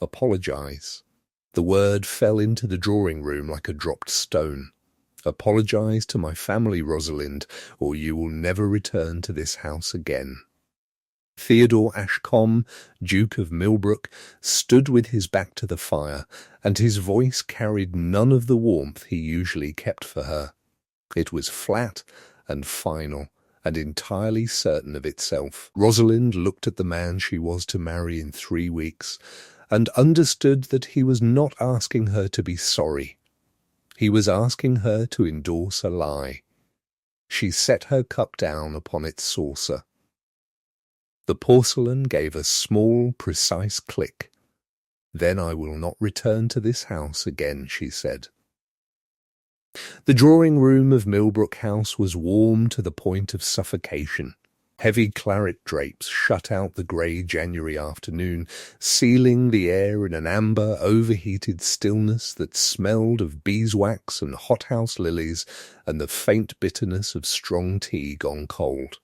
Apologize. The word fell into the drawing room like a dropped stone. Apologize to my family, Rosalind, or you will never return to this house again. Theodore Ashcombe, Duke of Millbrook, stood with his back to the fire, and his voice carried none of the warmth he usually kept for her. It was flat and final, and entirely certain of itself. Rosalind looked at the man she was to marry in 3 weeks, and understood that he was not asking her to be sorry. He was asking her to endorse a lie. She set her cup down upon its saucer. The porcelain gave a small, precise click. "Then I will not return to this house again," she said. The drawing-room of Millbrook House was warm to the point of suffocation. Heavy claret drapes shut out the grey January afternoon, sealing the air in an amber, overheated stillness that smelled of beeswax and hothouse lilies and the faint bitterness of strong tea gone cold.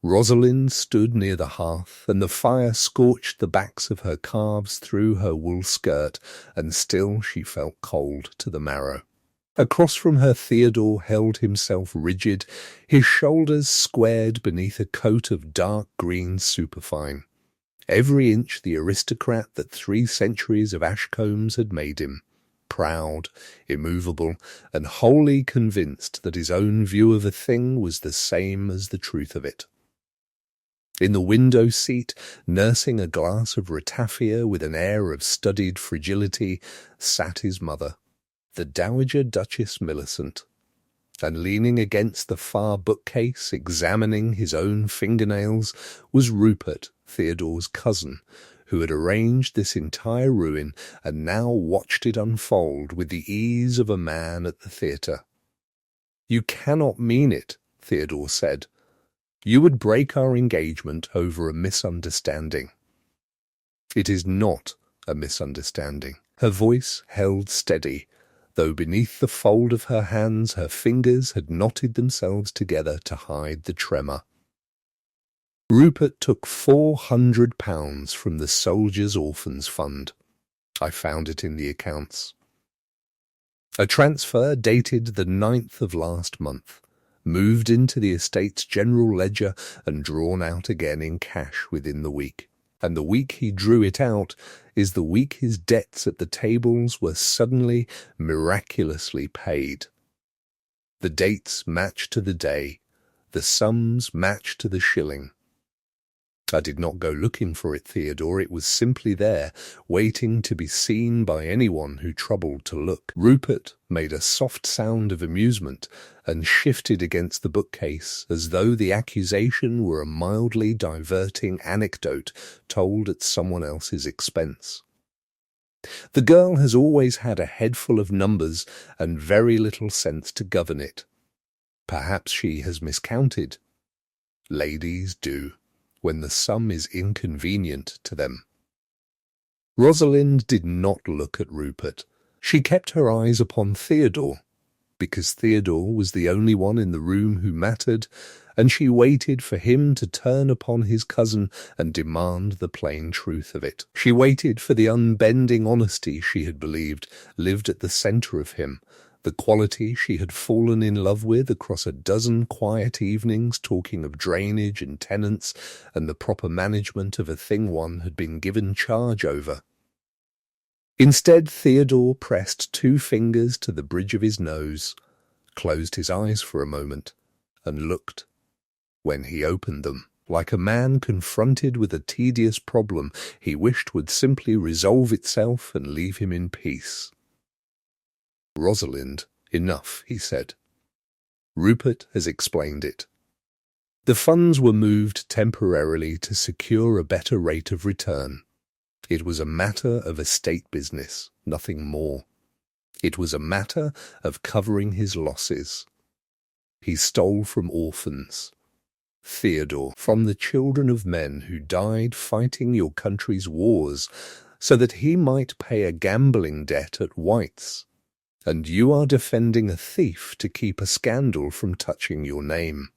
Rosalind stood near the hearth, and the fire scorched the backs of her calves through her wool skirt, and still she felt cold to the marrow. Across from her Theodore held himself rigid, his shoulders squared beneath a coat of dark green superfine. Every inch the aristocrat that 3 centuries of Ashcombes had made him. Proud, immovable, and wholly convinced that his own view of a thing was the same as the truth of it. In the window seat, nursing a glass of ratafia with an air of studied fragility, sat his mother, the Dowager Duchess Millicent, and leaning against the far bookcase, examining his own fingernails, was Rupert, Theodore's cousin, who had arranged this entire ruin and now watched it unfold with the ease of a man at the theatre. "You cannot mean it," Theodore said. "You would break our engagement over a misunderstanding." "It is not a misunderstanding." Her voice held steady, though beneath the fold of her hands her fingers had knotted themselves together to hide the tremor. "Rupert took £400 from the Soldiers' Orphans Fund. I found it in the accounts. A transfer dated the 9th of last month, moved into the estate's general ledger and drawn out again in cash within the week. And the week he drew it out is the week his debts at the tables were suddenly, miraculously paid. The dates match to the day, the sums match to the shilling. I did not go looking for it, Theodore. It was simply there, waiting to be seen by anyone who troubled to look. Rupert made a soft sound of amusement and shifted against the bookcase as though the accusation were a mildly diverting anecdote told at someone else's expense. "The girl has always had a head full of numbers and very little sense to govern it. Perhaps she has miscounted. Ladies do, when the sum is inconvenient to them." Rosalind did not look at Rupert. She kept her eyes upon Theodore, because Theodore was the only one in the room who mattered, and she waited for him to turn upon his cousin and demand the plain truth of it. She waited for the unbending honesty she had believed lived at the centre of him, the quality she had fallen in love with across a dozen quiet evenings talking of drainage and tenants and the proper management of a thing one had been given charge over. Instead, Theodore pressed 2 fingers to the bridge of his nose, closed his eyes for a moment, and looked. When he opened them, like a man confronted with a tedious problem he wished would simply resolve itself and leave him in peace. "Rosalind, enough," he said. "Rupert has explained it. The funds were moved temporarily to secure a better rate of return. It was a matter of estate business, nothing more. It was a matter of covering his losses. He stole from orphans. Theodore, from the children of men who died fighting your country's wars, so that he might pay a gambling debt at White's. And you are defending a thief to keep a scandal from touching your name."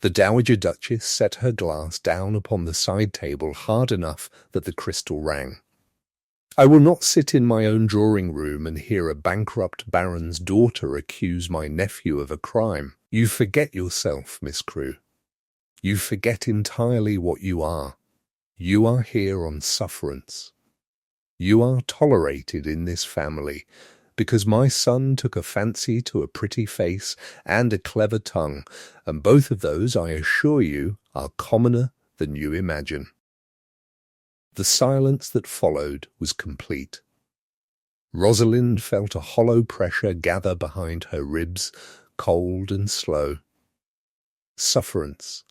The Dowager Duchess set her glass down upon the side table hard enough that the crystal rang. I will not sit in my own drawing-room and hear a bankrupt baron's daughter accuse my nephew of a crime. You forget yourself, Miss Crewe. You forget entirely what you are. You are here on sufferance. You are tolerated in this family because my son took a fancy to a pretty face and a clever tongue, and both of those, I assure you, are commoner than you imagine. The silence that followed was complete. Rosalind felt a hollow pressure gather behind her ribs, cold and slow. Sufferance.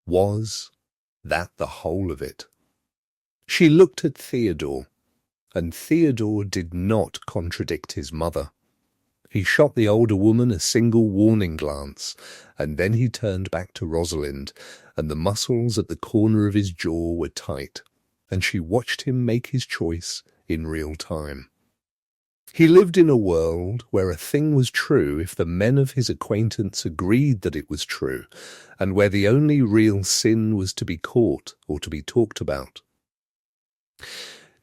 Was that the whole of it? She looked at Theodore, and Theodore did not contradict his mother. He shot the older woman a single warning glance, and then he turned back to Rosalind, and the muscles at the corner of his jaw were tight, and she watched him make his choice in real time. He lived in a world where a thing was true if the men of his acquaintance agreed that it was true, and where the only real sin was to be caught or to be talked about.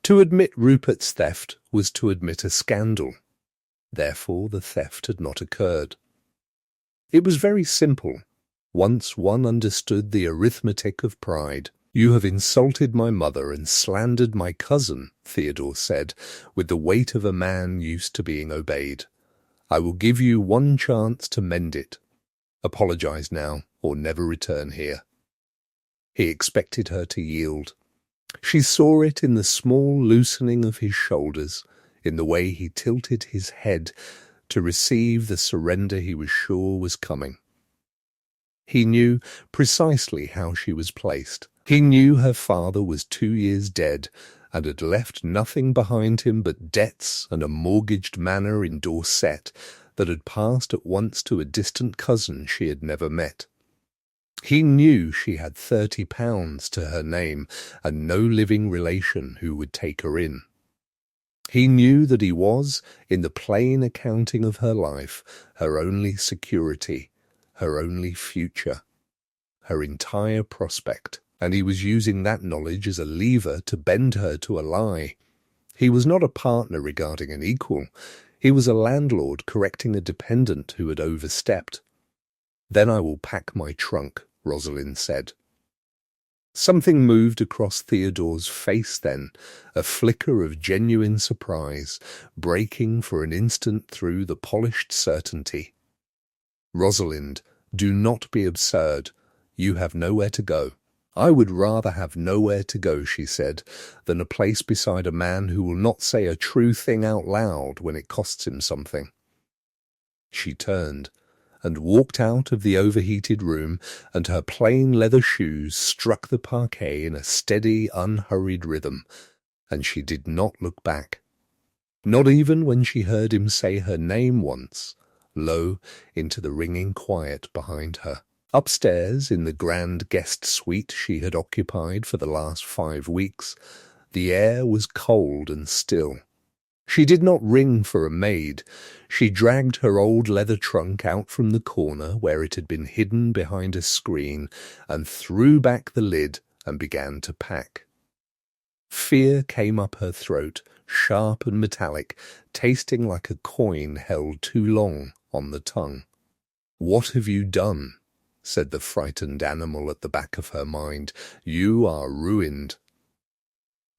To admit Rupert's theft was to admit a scandal. Therefore, the theft had not occurred. It was very simple, once one understood the arithmetic of pride. You have insulted my mother and slandered my cousin, Theodore said, with the weight of a man used to being obeyed. I will give you one chance to mend it. Apologize now, or never return here. He expected her to yield. She saw it in the small loosening of his shoulders, in the way he tilted his head to receive the surrender he was sure was coming. He knew precisely how she was placed. He knew her father was 2 years dead and had left nothing behind him but debts and a mortgaged manor in Dorset that had passed at once to a distant cousin she had never met. He knew she had £30 to her name and no living relation who would take her in. He knew that he was, in the plain accounting of her life, her only security, her only future, her entire prospect, and he was using that knowledge as a lever to bend her to a lie. He was not a partner regarding an equal. He was a landlord correcting a dependent who had overstepped. Then I will pack my trunk, Rosalind said. Something moved across Theodore's face then, a flicker of genuine surprise, breaking for an instant through the polished certainty. Rosalind, do not be absurd. You have nowhere to go. I would rather have nowhere to go, she said, than a place beside a man who will not say a true thing out loud when it costs him something. She turned and walked out of the overheated room, and her plain leather shoes struck the parquet in a steady, unhurried rhythm, and she did not look back. Not even when she heard him say her name once, low into the ringing quiet behind her. Upstairs, in the grand guest suite she had occupied for the last 5 weeks, the air was cold and still. She did not ring for a maid. She dragged her old leather trunk out from the corner where it had been hidden behind a screen and threw back the lid and began to pack. Fear came up her throat, sharp and metallic, tasting like a coin held too long on the tongue. "What have you done?" said the frightened animal at the back of her mind. "You are ruined."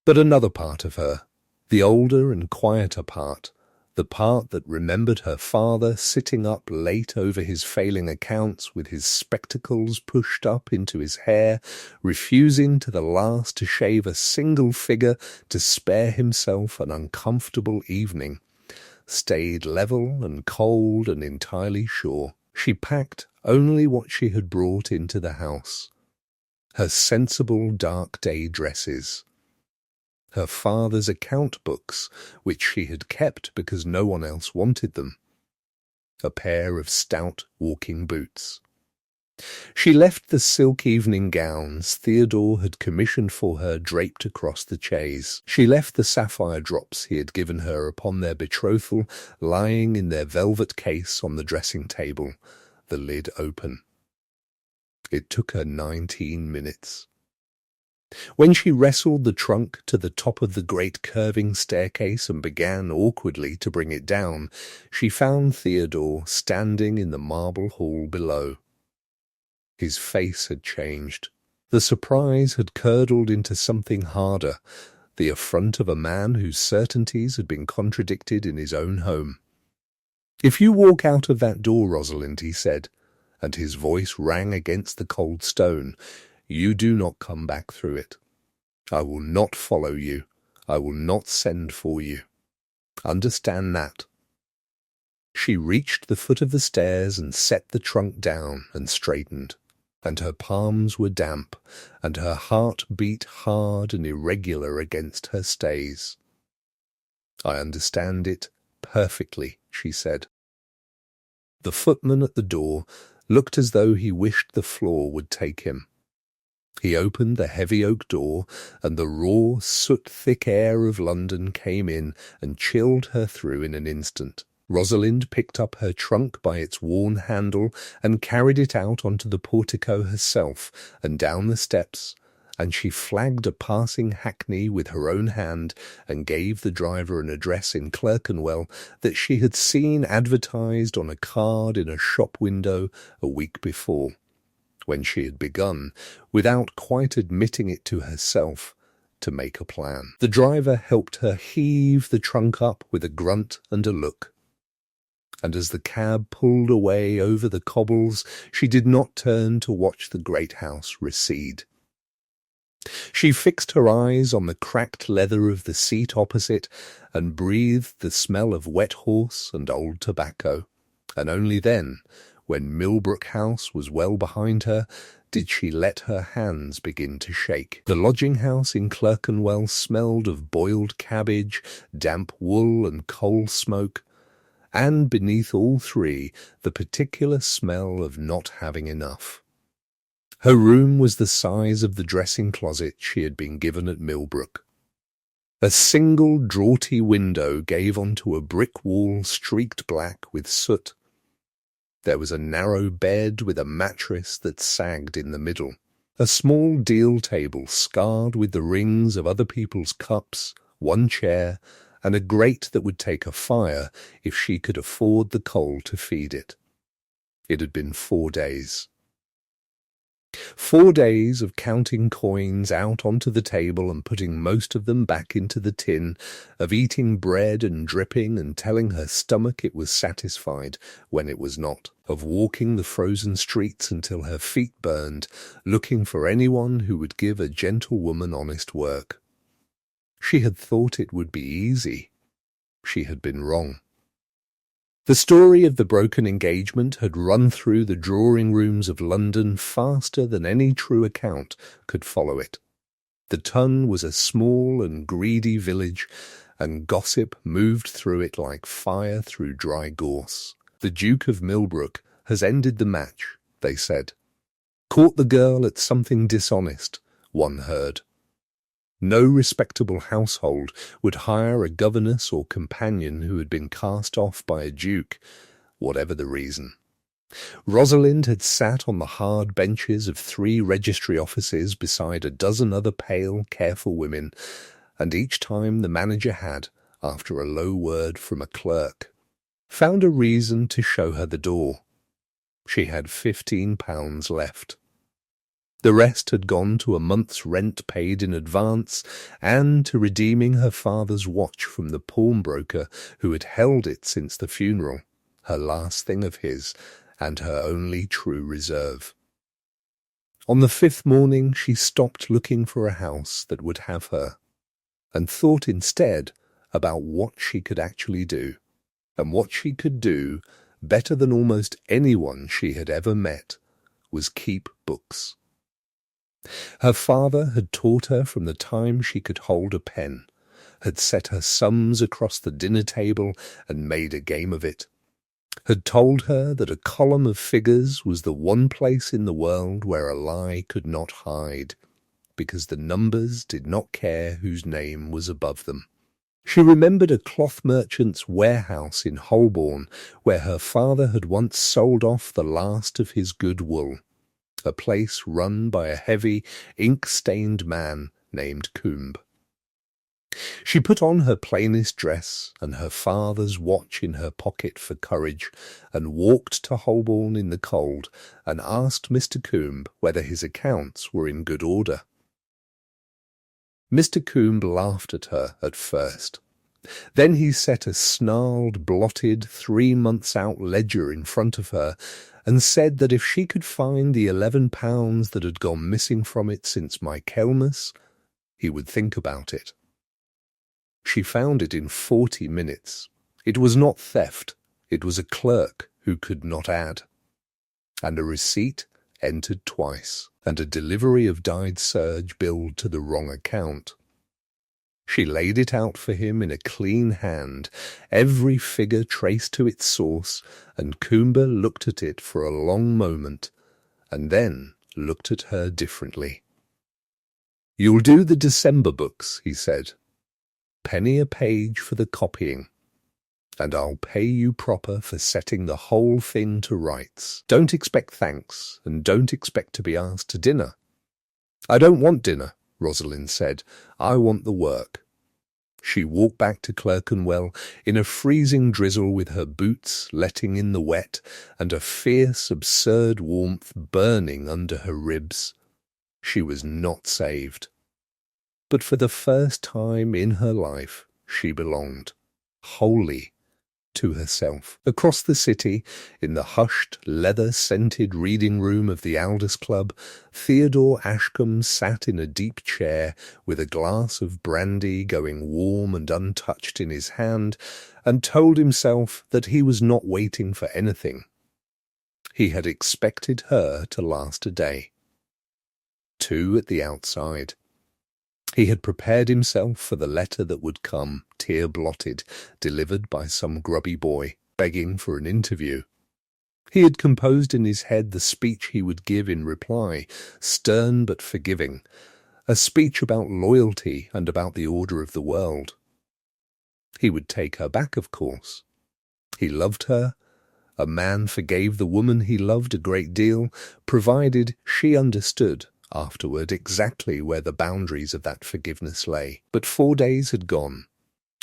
But another part of her, the older and quieter part, the part that remembered her father sitting up late over his failing accounts with his spectacles pushed up into his hair, refusing to the last to shave a single figure to spare himself an uncomfortable evening, stayed level and cold and entirely sure. She packed only what she had brought into the house. Her sensible dark day dresses, her father's account books, which she had kept because no one else wanted them, a pair of stout walking boots. She left the silk evening gowns Theodore had commissioned for her draped across the chaise. She left the sapphire drops he had given her upon their betrothal lying in their velvet case on the dressing-table, the lid open. It took her 19 minutes. When she wrestled the trunk to the top of the great curving staircase and began awkwardly to bring it down, she found Theodore standing in the marble hall below. His face had changed. The surprise had curdled into something harder, the affront of a man whose certainties had been contradicted in his own home. "If you walk out of that door, Rosalind," he said, and his voice rang against the cold stone, "you do not come back through it. I will not follow you. I will not send for you. Understand that." She reached the foot of the stairs and set the trunk down and straightened, and her palms were damp, and her heart beat hard and irregular against her stays. "I understand it perfectly," she said. The footman at the door looked as though he wished the floor would take him. He opened the heavy oak door, and the raw, soot-thick air of London came in and chilled her through in an instant. Rosalind picked up her trunk by its worn handle and carried it out onto the portico herself and down the steps, and she flagged a passing hackney with her own hand and gave the driver an address in Clerkenwell that she had seen advertised on a card in a shop window a week before, when she had begun, without quite admitting it to herself, to make a plan. The driver helped her heave the trunk up with a grunt and a look, and as the cab pulled away over the cobbles, she did not turn to watch the great house recede. She fixed her eyes on the cracked leather of the seat opposite and breathed the smell of wet horse and old tobacco, and only then, when Millbrook House was well behind her, did she let her hands begin to shake. The lodging-house in Clerkenwell smelled of boiled cabbage, damp wool and coal smoke, and beneath all three the particular smell of not having enough. Her room was the size of the dressing-closet she had been given at Millbrook. A single draughty window gave onto a brick wall streaked black with soot. There was a narrow bed with a mattress that sagged in the middle, a small deal table scarred with the rings of other people's cups, one chair, and a grate that would take a fire if she could afford the coal to feed it. It had been 4 days. 4 days of counting coins out onto the table and putting most of them back into the tin, of eating bread and dripping and telling her stomach it was satisfied when it was not, of walking the frozen streets until her feet burned, looking for anyone who would give a gentlewoman honest work. She had thought it would be easy. She had been wrong. The story of the broken engagement had run through the drawing-rooms of London faster than any true account could follow it. The Ton was a small and greedy village, and gossip moved through it like fire through dry gorse. "The Duke of Millbrook has ended the match," they said. "Caught the girl at something dishonest," one heard. No respectable household would hire a governess or companion who had been cast off by a duke, whatever the reason. Rosalind had sat on the hard benches of 3 registry offices beside a dozen other pale, careful women, and each time the manager had, after a low word from a clerk, found a reason to show her the door. She had £15 left. The rest had gone to a month's rent paid in advance and to redeeming her father's watch from the pawnbroker who had held it since the funeral, her last thing of his and her only true reserve. On the 5th morning she stopped looking for a house that would have her, and thought instead about what she could actually do, and what she could do, better than almost anyone she had ever met, was keep books. Her father had taught her from the time she could hold a pen, had set her sums across the dinner table and made a game of it, had told her that a column of figures was the one place in the world where a lie could not hide, because the numbers did not care whose name was above them. She remembered a cloth merchant's warehouse in Holborn, where her father had once sold off the last of his good wool, a place run by a heavy, ink-stained man named Coombe. She put on her plainest dress and her father's watch in her pocket for courage, and walked to Holborn in the cold, and asked Mr. Coombe whether his accounts were in good order. Mr. Coombe laughed at her at first. Then he set a snarled, blotted, 3-months-out ledger in front of her, and said that if she could find the £11 that had gone missing from it since Michaelmas, he would think about it. She found it in 40 minutes. It was not theft, it was a clerk who could not add. And a receipt entered twice, and a delivery of dyed serge billed to the wrong account. She laid it out for him in a clean hand, every figure traced to its source, and Coombe looked at it for a long moment, and then looked at her differently. "You'll do the December books," he said. "Penny a page for the copying, and I'll pay you proper for setting the whole thing to rights. Don't expect thanks, and don't expect to be asked to dinner." "I don't want dinner," Rosalind said. "I want the work." She walked back to Clerkenwell in a freezing drizzle with her boots letting in the wet and a fierce, absurd warmth burning under her ribs. She was not saved. But for the first time in her life, she belonged, wholly, to herself. Across the city, in the hushed, leather-scented reading room of the Aldous Club, Theodore Ashcombe sat in a deep chair with a glass of brandy going warm and untouched in his hand, and told himself that he was not waiting for anything. He had expected her to last a day. 2 at the outside. He had prepared himself for the letter that would come, tear-blotted, delivered by some grubby boy, begging for an interview. He had composed in his head the speech he would give in reply, stern but forgiving, a speech about loyalty and about the order of the world. He would take her back, of course. He loved her. A man forgave the woman he loved a great deal, provided she understood afterward exactly where the boundaries of that forgiveness lay. But 4 days had gone,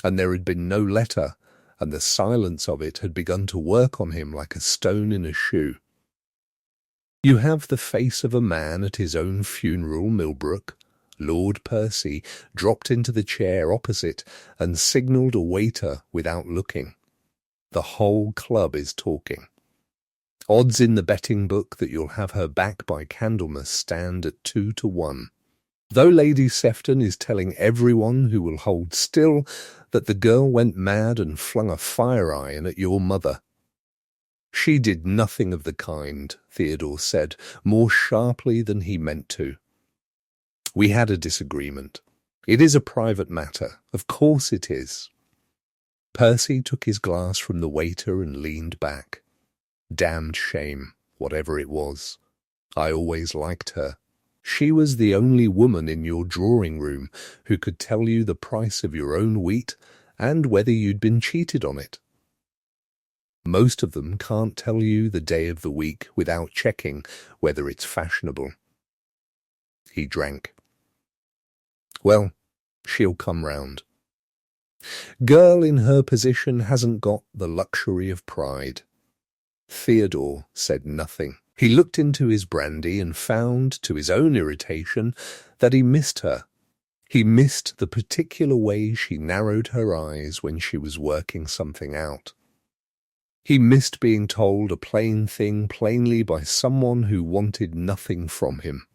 and there had been no letter, and the silence of it had begun to work on him like a stone in a shoe. "You have the face of a man at his own funeral, Millbrook." Lord Percy dropped into the chair opposite and signalled a waiter without looking. "The whole club is talking. Odds in the betting book that you'll have her back by Candlemas stand at 2 to 1. Though Lady Sefton is telling everyone who will hold still that the girl went mad and flung a fire-iron at your mother." "She did nothing of the kind," Theodore said, more sharply than he meant to. "We had a disagreement. It is a private matter. Of course it is." Percy took his glass from the waiter and leaned back. "Damned shame, whatever it was. I always liked her. She was the only woman in your drawing-room who could tell you the price of your own wheat and whether you'd been cheated on it. Most of them can't tell you the day of the week without checking whether it's fashionable." He drank. "Well, she'll come round. Girl in her position hasn't got the luxury of pride." Theodore said nothing. He looked into his brandy and found, to his own irritation, that he missed her. He missed the particular way she narrowed her eyes when she was working something out. He missed being told a plain thing plainly by someone who wanted nothing from him.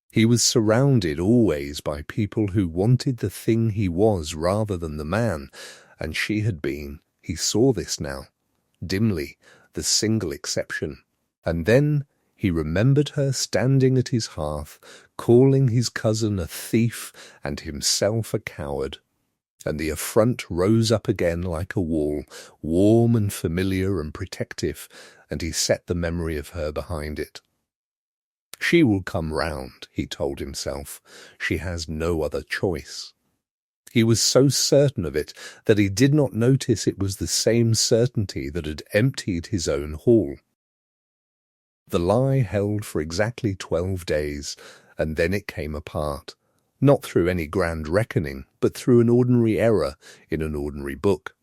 He was surrounded always by people who wanted the thing he was rather than the man, and she had been, he saw this now, dimly, the single exception. And then he remembered her standing at his hearth, calling his cousin a thief and himself a coward. And the affront rose up again like a wall, warm and familiar and protective, and he set the memory of her behind it. She will come round, he told himself. She has no other choice. He was so certain of it that he did not notice it was the same certainty that had emptied his own hall. The lie held for exactly 12 days, and then it came apart, not through any grand reckoning, but through an ordinary error in an ordinary book.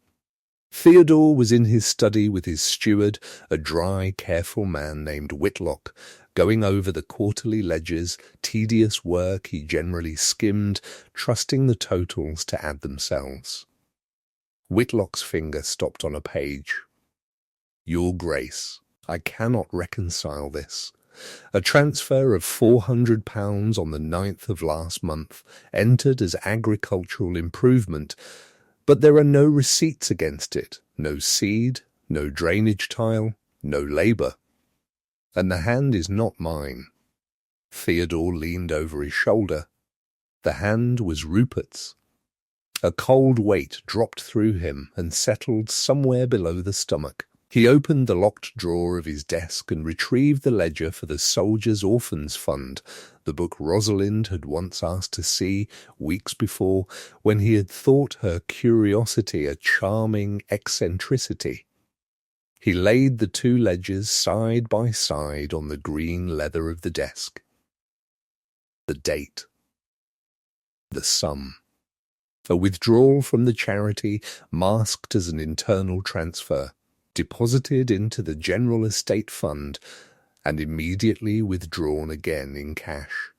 Theodore was in his study with his steward, a dry, careful man named Whitlock, going over the quarterly ledgers, tedious work he generally skimmed, trusting the totals to add themselves. Whitlock's finger stopped on a page. "Your Grace, I cannot reconcile this. A transfer of £400 on the 9th of last month, entered as agricultural improvement, but there are no receipts against it, no seed, no drainage tile, no labour. And the hand is not mine." Theodore leaned over his shoulder. The hand was Rupert's. A cold weight dropped through him and settled somewhere below the stomach. He opened the locked drawer of his desk and retrieved the ledger for the Soldiers' Orphans Fund, the book Rosalind had once asked to see weeks before, when he had thought her curiosity a charming eccentricity. He laid the two ledgers side by side on the green leather of the desk. The date. The sum. A withdrawal from the charity masked as an internal transfer, deposited into the General Estate Fund, and immediately withdrawn again in cash.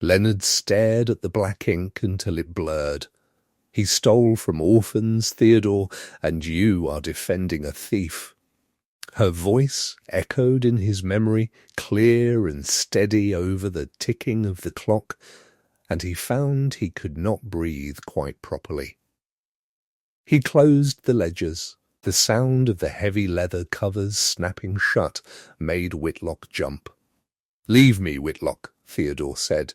Leonard stared at the black ink until it blurred. He stole from orphans, Theodore, and you are defending a thief. Her voice echoed in his memory, clear and steady over the ticking of the clock, and he found he could not breathe quite properly. He closed the ledgers. The sound of the heavy leather covers snapping shut made Whitlock jump. "Leave me, Whitlock," Theodore said,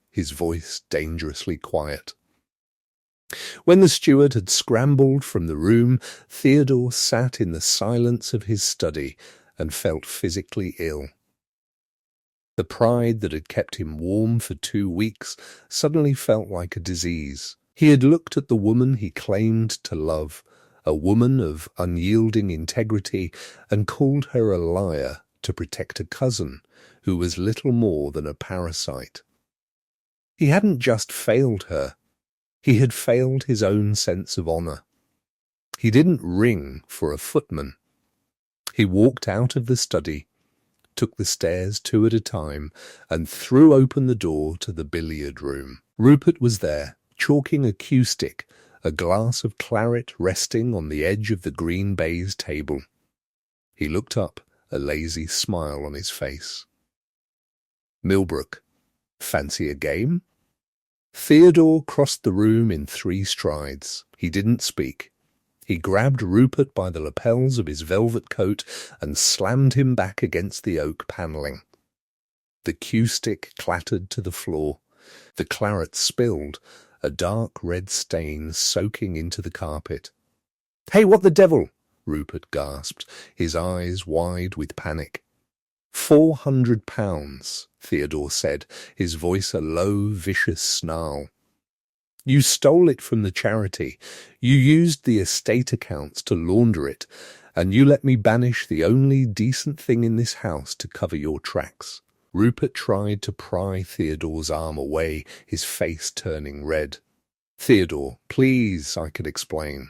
his voice dangerously quiet. When the steward had scrambled from the room, Theodore sat in the silence of his study and felt physically ill. The pride that had kept him warm for 2 weeks suddenly felt like a disease. He had looked at the woman he claimed to love, a woman of unyielding integrity, and called her a liar to protect a cousin who was little more than a parasite. He hadn't just failed her. He had failed his own sense of honour. He didn't ring for a footman. He walked out of the study, took the stairs 2 at a time, and threw open the door to the billiard room. Rupert was there, chalking a cue stick, a glass of claret resting on the edge of the green baize table. He looked up, a lazy smile on his face. "Millbrook, fancy a game?" Theodore crossed the room in 3 strides. He didn't speak. He grabbed Rupert by the lapels of his velvet coat and slammed him back against the oak panelling. The cue stick clattered to the floor. The claret spilled, a dark red stain soaking into the carpet. "Hey, what the devil?" Rupert gasped, his eyes wide with panic. £400, Theodore said, his voice a low, vicious snarl. "You stole it from the charity. You used the estate accounts to launder it, and you let me banish the only decent thing in this house to cover your tracks." Rupert tried to pry Theodore's arm away, his face turning red. "Theodore, please," I could explain.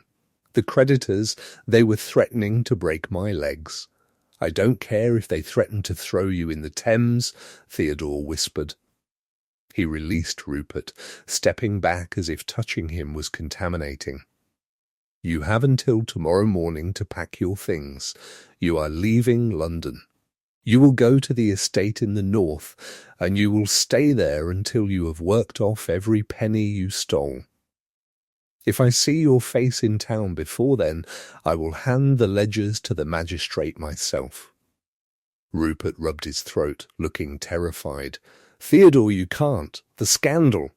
"The creditors, they were threatening to break my legs. I don't care if they threaten to throw you in the Thames," Theodore whispered. He released Rupert, stepping back as if touching him was contaminating. "You have until tomorrow morning to pack your things. You are leaving London. You will go to the estate in the north, and you will stay there until you have worked off every penny you stole. If I see your face in town before then, I will hand the ledgers to the magistrate myself." Rupert rubbed his throat, looking terrified. "Theodore, you can't. The scandal."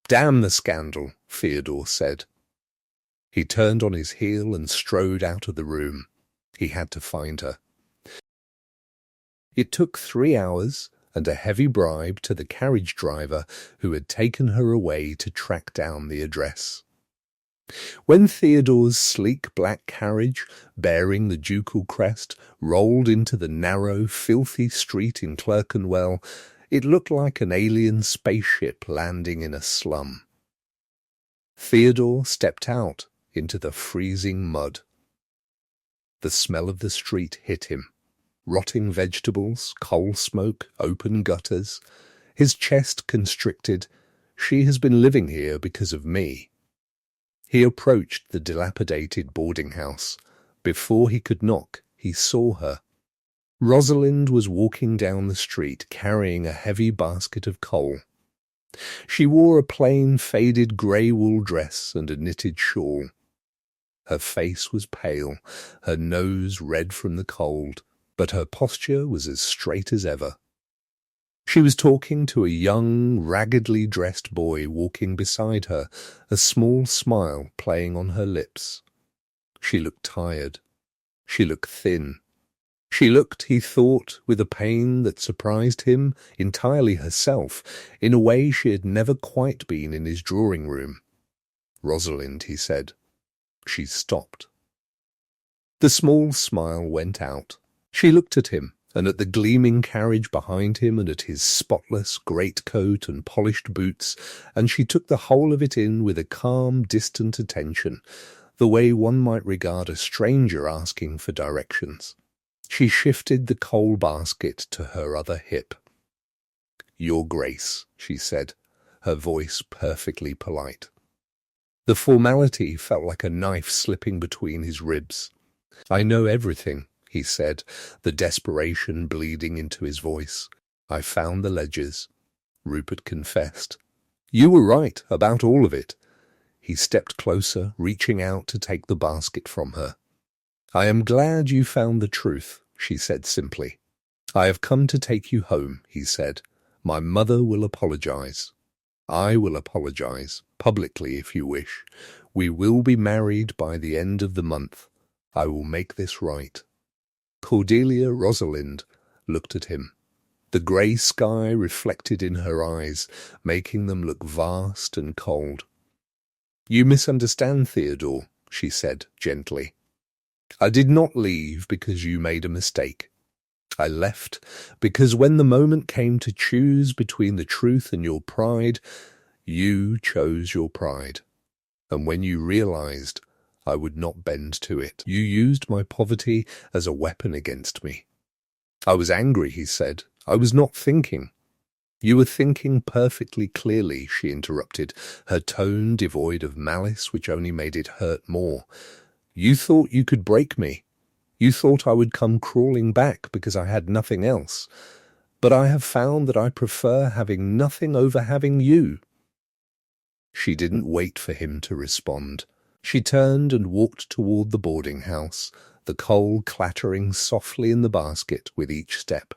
"Damn the scandal," Theodore said. He turned on his heel and strode out of the room. He had to find her. It took 3 hours and a heavy bribe to the carriage driver who had taken her away to track down the address. When Theodore's sleek black carriage, bearing the ducal crest, rolled into the narrow, filthy street in Clerkenwell, it looked like an alien spaceship landing in a slum. Theodore stepped out into the freezing mud. The smell of the street hit him. Rotting vegetables, coal smoke, open gutters. His chest constricted. She has been living here because of me. He approached the dilapidated boarding house. Before he could knock, he saw her. Rosalind was walking down the street carrying a heavy basket of coal. She wore a plain, faded grey wool dress and a knitted shawl. Her face was pale, her nose red from the cold, but her posture was as straight as ever. She was talking to a young, raggedly dressed boy walking beside her, a small smile playing on her lips. She looked tired. She looked thin. She looked, he thought, with a pain that surprised him, entirely herself, in a way she had never quite been in his drawing room. "Rosalind," he said. She stopped. The small smile went out. She looked at him, and at the gleaming carriage behind him, and at his spotless greatcoat and polished boots, and she took the whole of it in with a calm, distant attention, the way one might regard a stranger asking for directions. She shifted the coal basket to her other hip. "Your Grace," she said, her voice perfectly polite. The formality felt like a knife slipping between his ribs. "I know everything," he said, the desperation bleeding into his voice. "I found the ledgers." Rupert confessed. "You were right about all of it." He stepped closer, reaching out to take the basket from her. "I am glad you found the truth," she said simply. "I have come to take you home," he said. "My mother will apologize. I will apologize, publicly if you wish. We will be married by the end of the month. I will make this right." Cordelia Rosalind looked at him. The grey sky reflected in her eyes, making them look vast and cold. "You misunderstand, Theodore," she said gently. "I did not leave because you made a mistake. I left because when the moment came to choose between the truth and your pride, you chose your pride. And when you realized I would not bend to it, you used my poverty as a weapon against me." "I was angry," he said. "I was not thinking." "You were thinking perfectly clearly," she interrupted, her tone devoid of malice which only made it hurt more. "You thought you could break me. You thought I would come crawling back because I had nothing else. But I have found that I prefer having nothing over having you." She didn't wait for him to respond. She turned and walked toward the boarding house, the coal clattering softly in the basket with each step.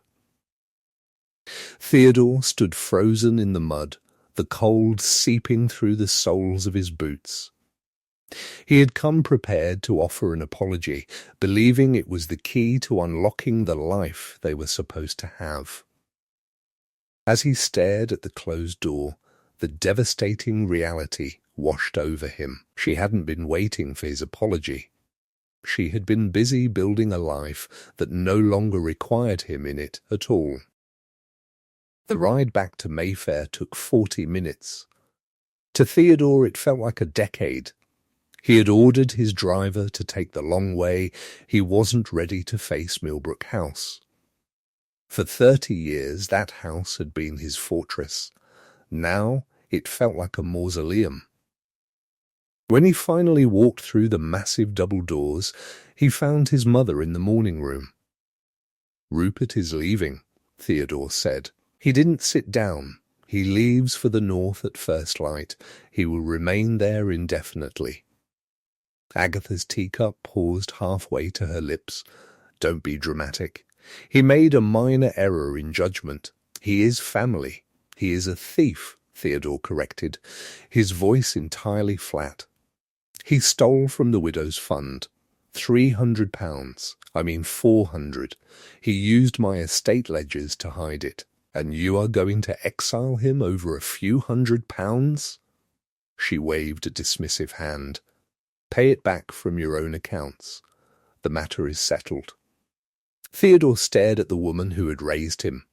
Theodore stood frozen in the mud, the cold seeping through the soles of his boots. He had come prepared to offer an apology, believing it was the key to unlocking the life they were supposed to have. As he stared at the closed door, the devastating reality washed over him. She hadn't been waiting for his apology. She had been busy building a life that no longer required him in it at all. The ride back to Mayfair took 40 minutes. To Theodore it felt like a decade. He had ordered his driver to take the long way. He wasn't ready to face Millbrook House. For 30 years that house had been his fortress. Now it felt like a mausoleum. When he finally walked through the massive double doors, he found his mother in the morning room. "Rupert is leaving," Theodore said. "He didn't sit down. He leaves for the north at first light. He will remain there indefinitely." Agatha's teacup paused halfway to her lips. "Don't be dramatic. He made a minor error in judgment. He is family. He is a thief," Theodore corrected, his voice entirely flat. "He stole from the widow's fund. £300. I mean 400. He used my estate ledgers to hide it. And you are going to exile him over a few £100? She waved a dismissive hand. Pay it back from your own accounts. The matter is settled." Theodore stared at the woman who had raised him.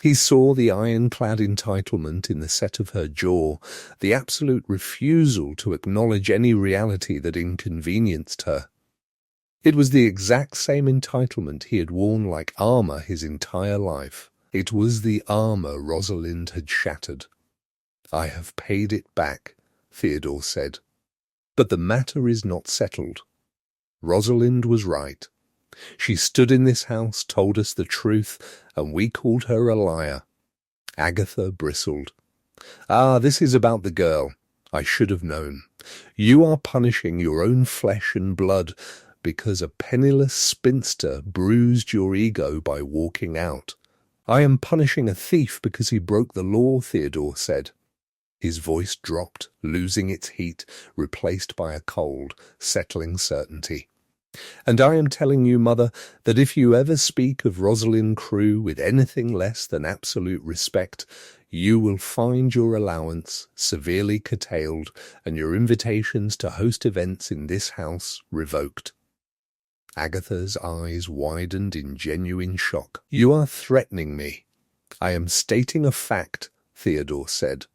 He saw the ironclad entitlement in the set of her jaw, the absolute refusal to acknowledge any reality that inconvenienced her. It was the exact same entitlement he had worn like armor his entire life. It was the armor Rosalind had shattered. "I have paid it back," Theodore said. "But the matter is not settled. Rosalind was right. She stood in this house, told us the truth, and we called her a liar." Agatha bristled. "Ah, this is about the girl. I should have known. You are punishing your own flesh and blood because a penniless spinster bruised your ego by walking out." "I am punishing a thief because he broke the law," Theodore said. His voice dropped, losing its heat, replaced by a cold, settling certainty. "And I am telling you, Mother, that if you ever speak of Rosalind Crewe with anything less than absolute respect, you will find your allowance severely curtailed and your invitations to host events in this house revoked." Agatha's eyes widened in genuine shock. "You are threatening me." "I am stating a fact," Theodore said.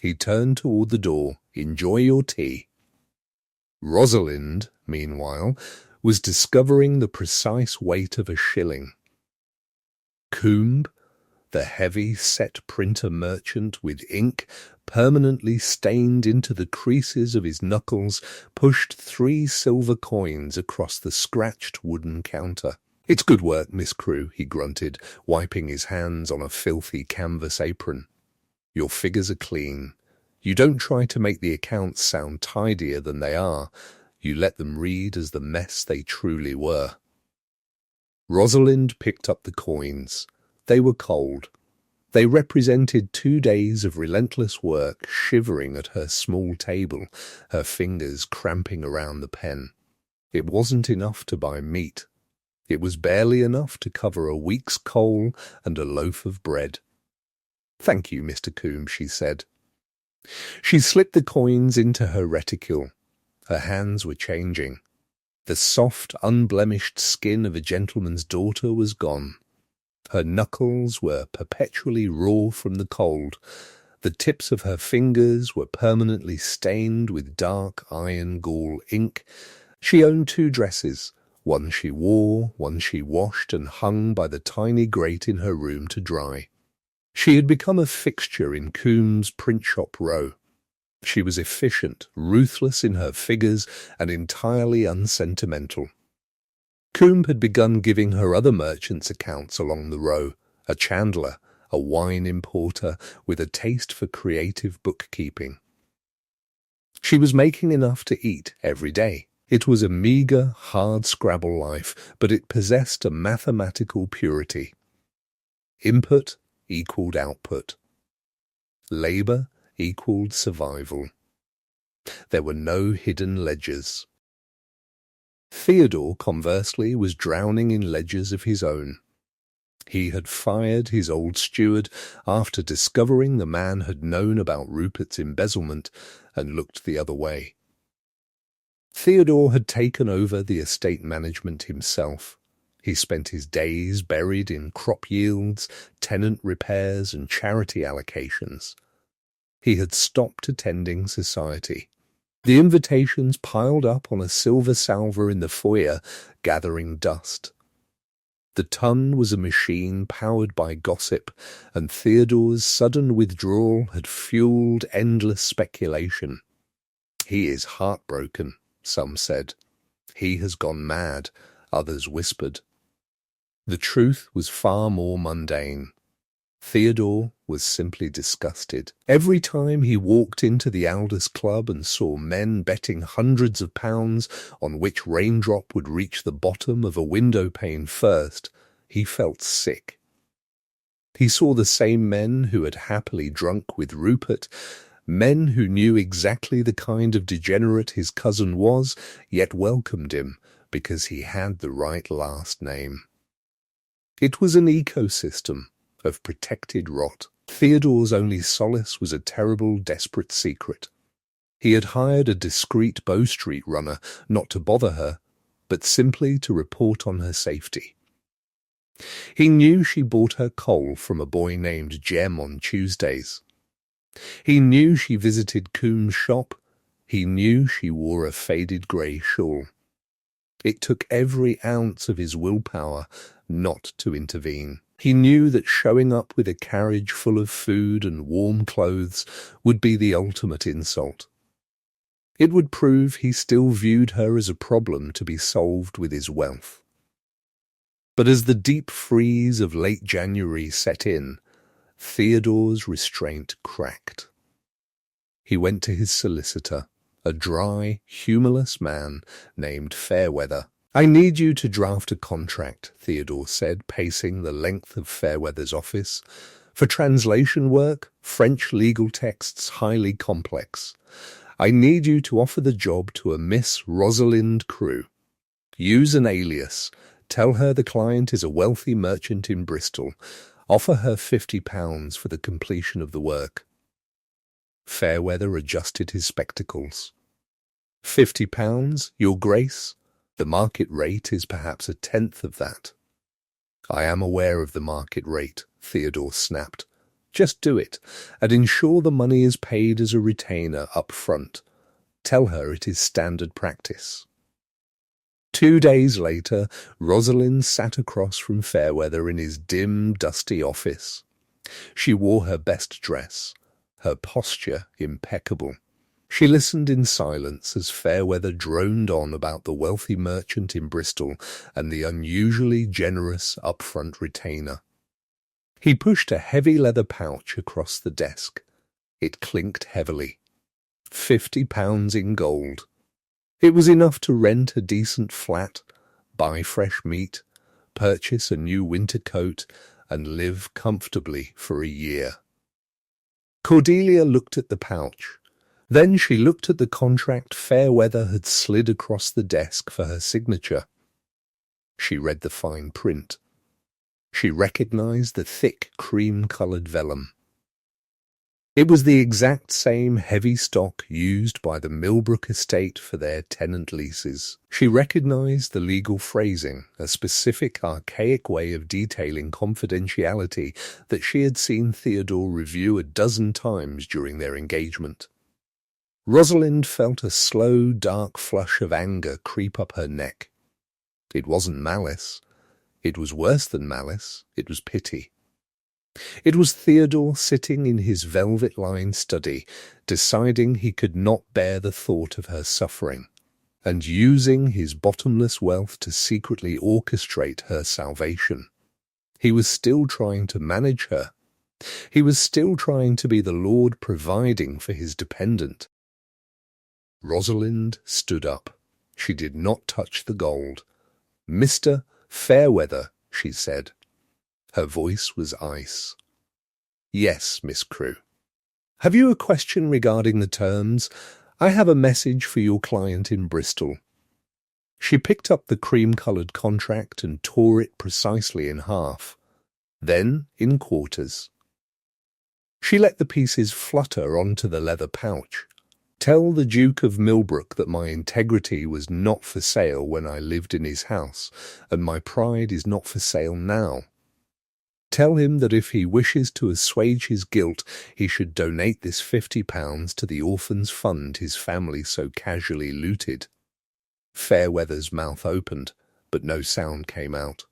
He turned toward the door. "Enjoy your tea." Rosalind, meanwhile, was discovering the precise weight of a shilling. Coombe, the heavy set printer merchant with ink permanently stained into the creases of his knuckles, pushed 3 silver coins across the scratched wooden counter. "It's good work, Miss Crewe," he grunted, wiping his hands on a filthy canvas apron. "Your figures are clean. You don't try to make the accounts sound tidier than they are. You let them read as the mess they truly were." Rosalind picked up the coins. They were cold. They represented 2 days of relentless work, shivering at her small table, her fingers cramping around the pen. It wasn't enough to buy meat. It was barely enough to cover a week's coal and a loaf of bread. "Thank you, Mr. Coombe," she said. She slipped the coins into her reticule. Her hands were changing. The soft, unblemished skin of a gentleman's daughter was gone. Her knuckles were perpetually raw from the cold. The tips of her fingers were permanently stained with dark iron gall ink. She owned 2 dresses. One she wore, one she washed and hung by the tiny grate in her room to dry. She had become a fixture in Coombe's print shop row. She was efficient, ruthless in her figures, and entirely unsentimental. Coombe had begun giving her other merchants accounts along the row, a chandler, a wine importer, with a taste for creative bookkeeping. She was making enough to eat every day. It was a meagre, hard-scrabble life, but it possessed a mathematical purity. Input equaled output. Labor equaled survival. There were no hidden ledgers. Theodore, conversely, was drowning in ledgers of his own. He had fired his old steward after discovering the man had known about Rupert's embezzlement and looked the other way. Theodore had taken over the estate management himself. He spent his days buried in crop yields, tenant repairs, and charity allocations. He had stopped attending society. The invitations piled up on a silver salver in the foyer, gathering dust. The Tun was a machine powered by gossip, and Theodore's sudden withdrawal had fueled endless speculation. "He is heartbroken," some said. "He has gone mad," others whispered. The truth was far more mundane. Theodore was simply disgusted. Every time he walked into the Aldous Club and saw men betting hundreds of pounds on which raindrop would reach the bottom of a window pane first, he felt sick. He saw the same men who had happily drunk with Rupert, men who knew exactly the kind of degenerate his cousin was, yet welcomed him because he had the right last name. It was an ecosystem of protected rot. Theodore's only solace was a terrible, desperate secret. He had hired a discreet Bow Street runner not to bother her, but simply to report on her safety. He knew she bought her coal from a boy named Jem on Tuesdays. He knew she visited Coombs' shop. He knew she wore a faded grey shawl. It took every ounce of his willpower not to intervene. He knew that showing up with a carriage full of food and warm clothes would be the ultimate insult. It would prove he still viewed her as a problem to be solved with his wealth. But as the deep freeze of late January set in, Theodore's restraint cracked. He went to his solicitor, a dry, humourless man named Fairweather. "I need you to draft a contract," Theodore said, pacing the length of Fairweather's office. "For translation work, French legal texts highly complex. I need you to offer the job to a Miss Rosalind Crewe. Use an alias. Tell her the client is a wealthy merchant in Bristol. Offer her £50 for the completion of the work." Fairweather adjusted his spectacles. £50, Your Grace? The market rate is perhaps a tenth of that. "I am aware of the market rate," Theodore snapped. "Just do it, and ensure the money is paid as a retainer up front. Tell her it is standard practice." 2 days later, Rosalind sat across from Fairweather in his dim, dusty office. She wore her best dress, her posture impeccable. She listened in silence as Fairweather droned on about the wealthy merchant in Bristol and the unusually generous upfront retainer. He pushed a heavy leather pouch across the desk. It clinked heavily. £50 in gold. It was enough to rent a decent flat, buy fresh meat, purchase a new winter coat, and live comfortably for a year. Cordelia looked at the pouch. Then she looked at the contract Fairweather had slid across the desk for her signature. She read the fine print. She recognized the thick cream-colored vellum. It was the exact same heavy stock used by the Millbrook estate for their tenant leases. She recognized the legal phrasing, a specific archaic way of detailing confidentiality that she had seen Theodore review a dozen times during their engagement. Rosalind felt a slow, dark flush of anger creep up her neck. It wasn't malice. It was worse than malice. It was pity. It was Theodore sitting in his velvet-lined study, deciding he could not bear the thought of her suffering, and using his bottomless wealth to secretly orchestrate her salvation. He was still trying to manage her. He was still trying to be the Lord providing for his dependent. Rosalind stood up. She did not touch the gold. "Mr. Fairweather," she said. Her voice was ice. "Yes, Miss Crewe." "Have you a question regarding the terms? I have a message for your client in Bristol." She picked up the cream-coloured contract and tore it precisely in half, then in quarters. She let the pieces flutter onto the leather pouch. "Tell the Duke of Millbrook that my integrity was not for sale when I lived in his house, and my pride is not for sale now. Tell him that if he wishes to assuage his guilt, he should donate this £50 to the orphans' fund his family so casually looted." Fairweather's mouth opened, but no sound came out.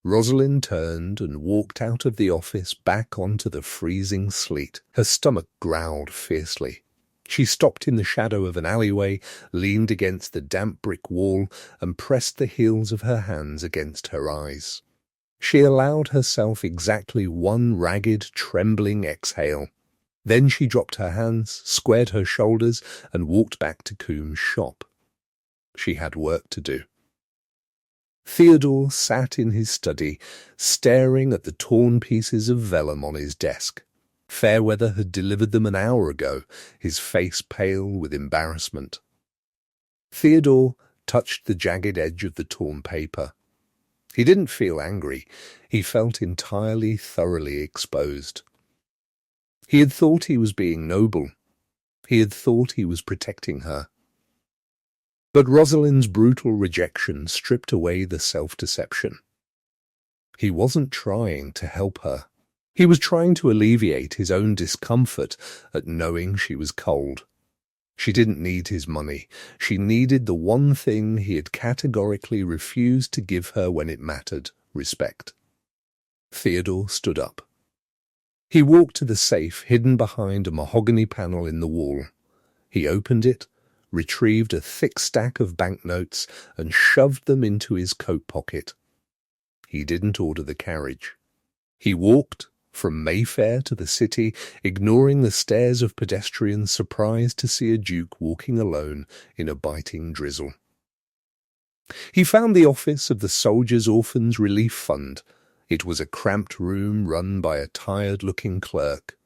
Rosalind turned and walked out of the office back onto the freezing sleet. Her stomach growled fiercely. She stopped in the shadow of an alleyway, leaned against the damp brick wall, and pressed the heels of her hands against her eyes. She allowed herself exactly one ragged, trembling exhale. Then she dropped her hands, squared her shoulders, and walked back to Coombs' shop. She had work to do. Theodore sat in his study, staring at the torn pieces of vellum on his desk. Fairweather had delivered them an hour ago, his face pale with embarrassment. Theodore touched the jagged edge of the torn paper. He didn't feel angry. He felt entirely, thoroughly exposed. He had thought he was being noble. He had thought he was protecting her. But Rosalind's brutal rejection stripped away the self-deception. He wasn't trying to help her. He was trying to alleviate his own discomfort at knowing she was cold. She didn't need his money. She needed the one thing he had categorically refused to give her when it mattered: respect. Theodore stood up. He walked to the safe hidden behind a mahogany panel in the wall. He opened it, retrieved a thick stack of banknotes, and shoved them into his coat pocket. He didn't order the carriage. He walked from Mayfair to the city, ignoring the stares of pedestrians surprised to see a duke walking alone in a biting drizzle. He found the office of the Soldiers' Orphans Relief Fund. It was a cramped room run by a tired-looking clerk.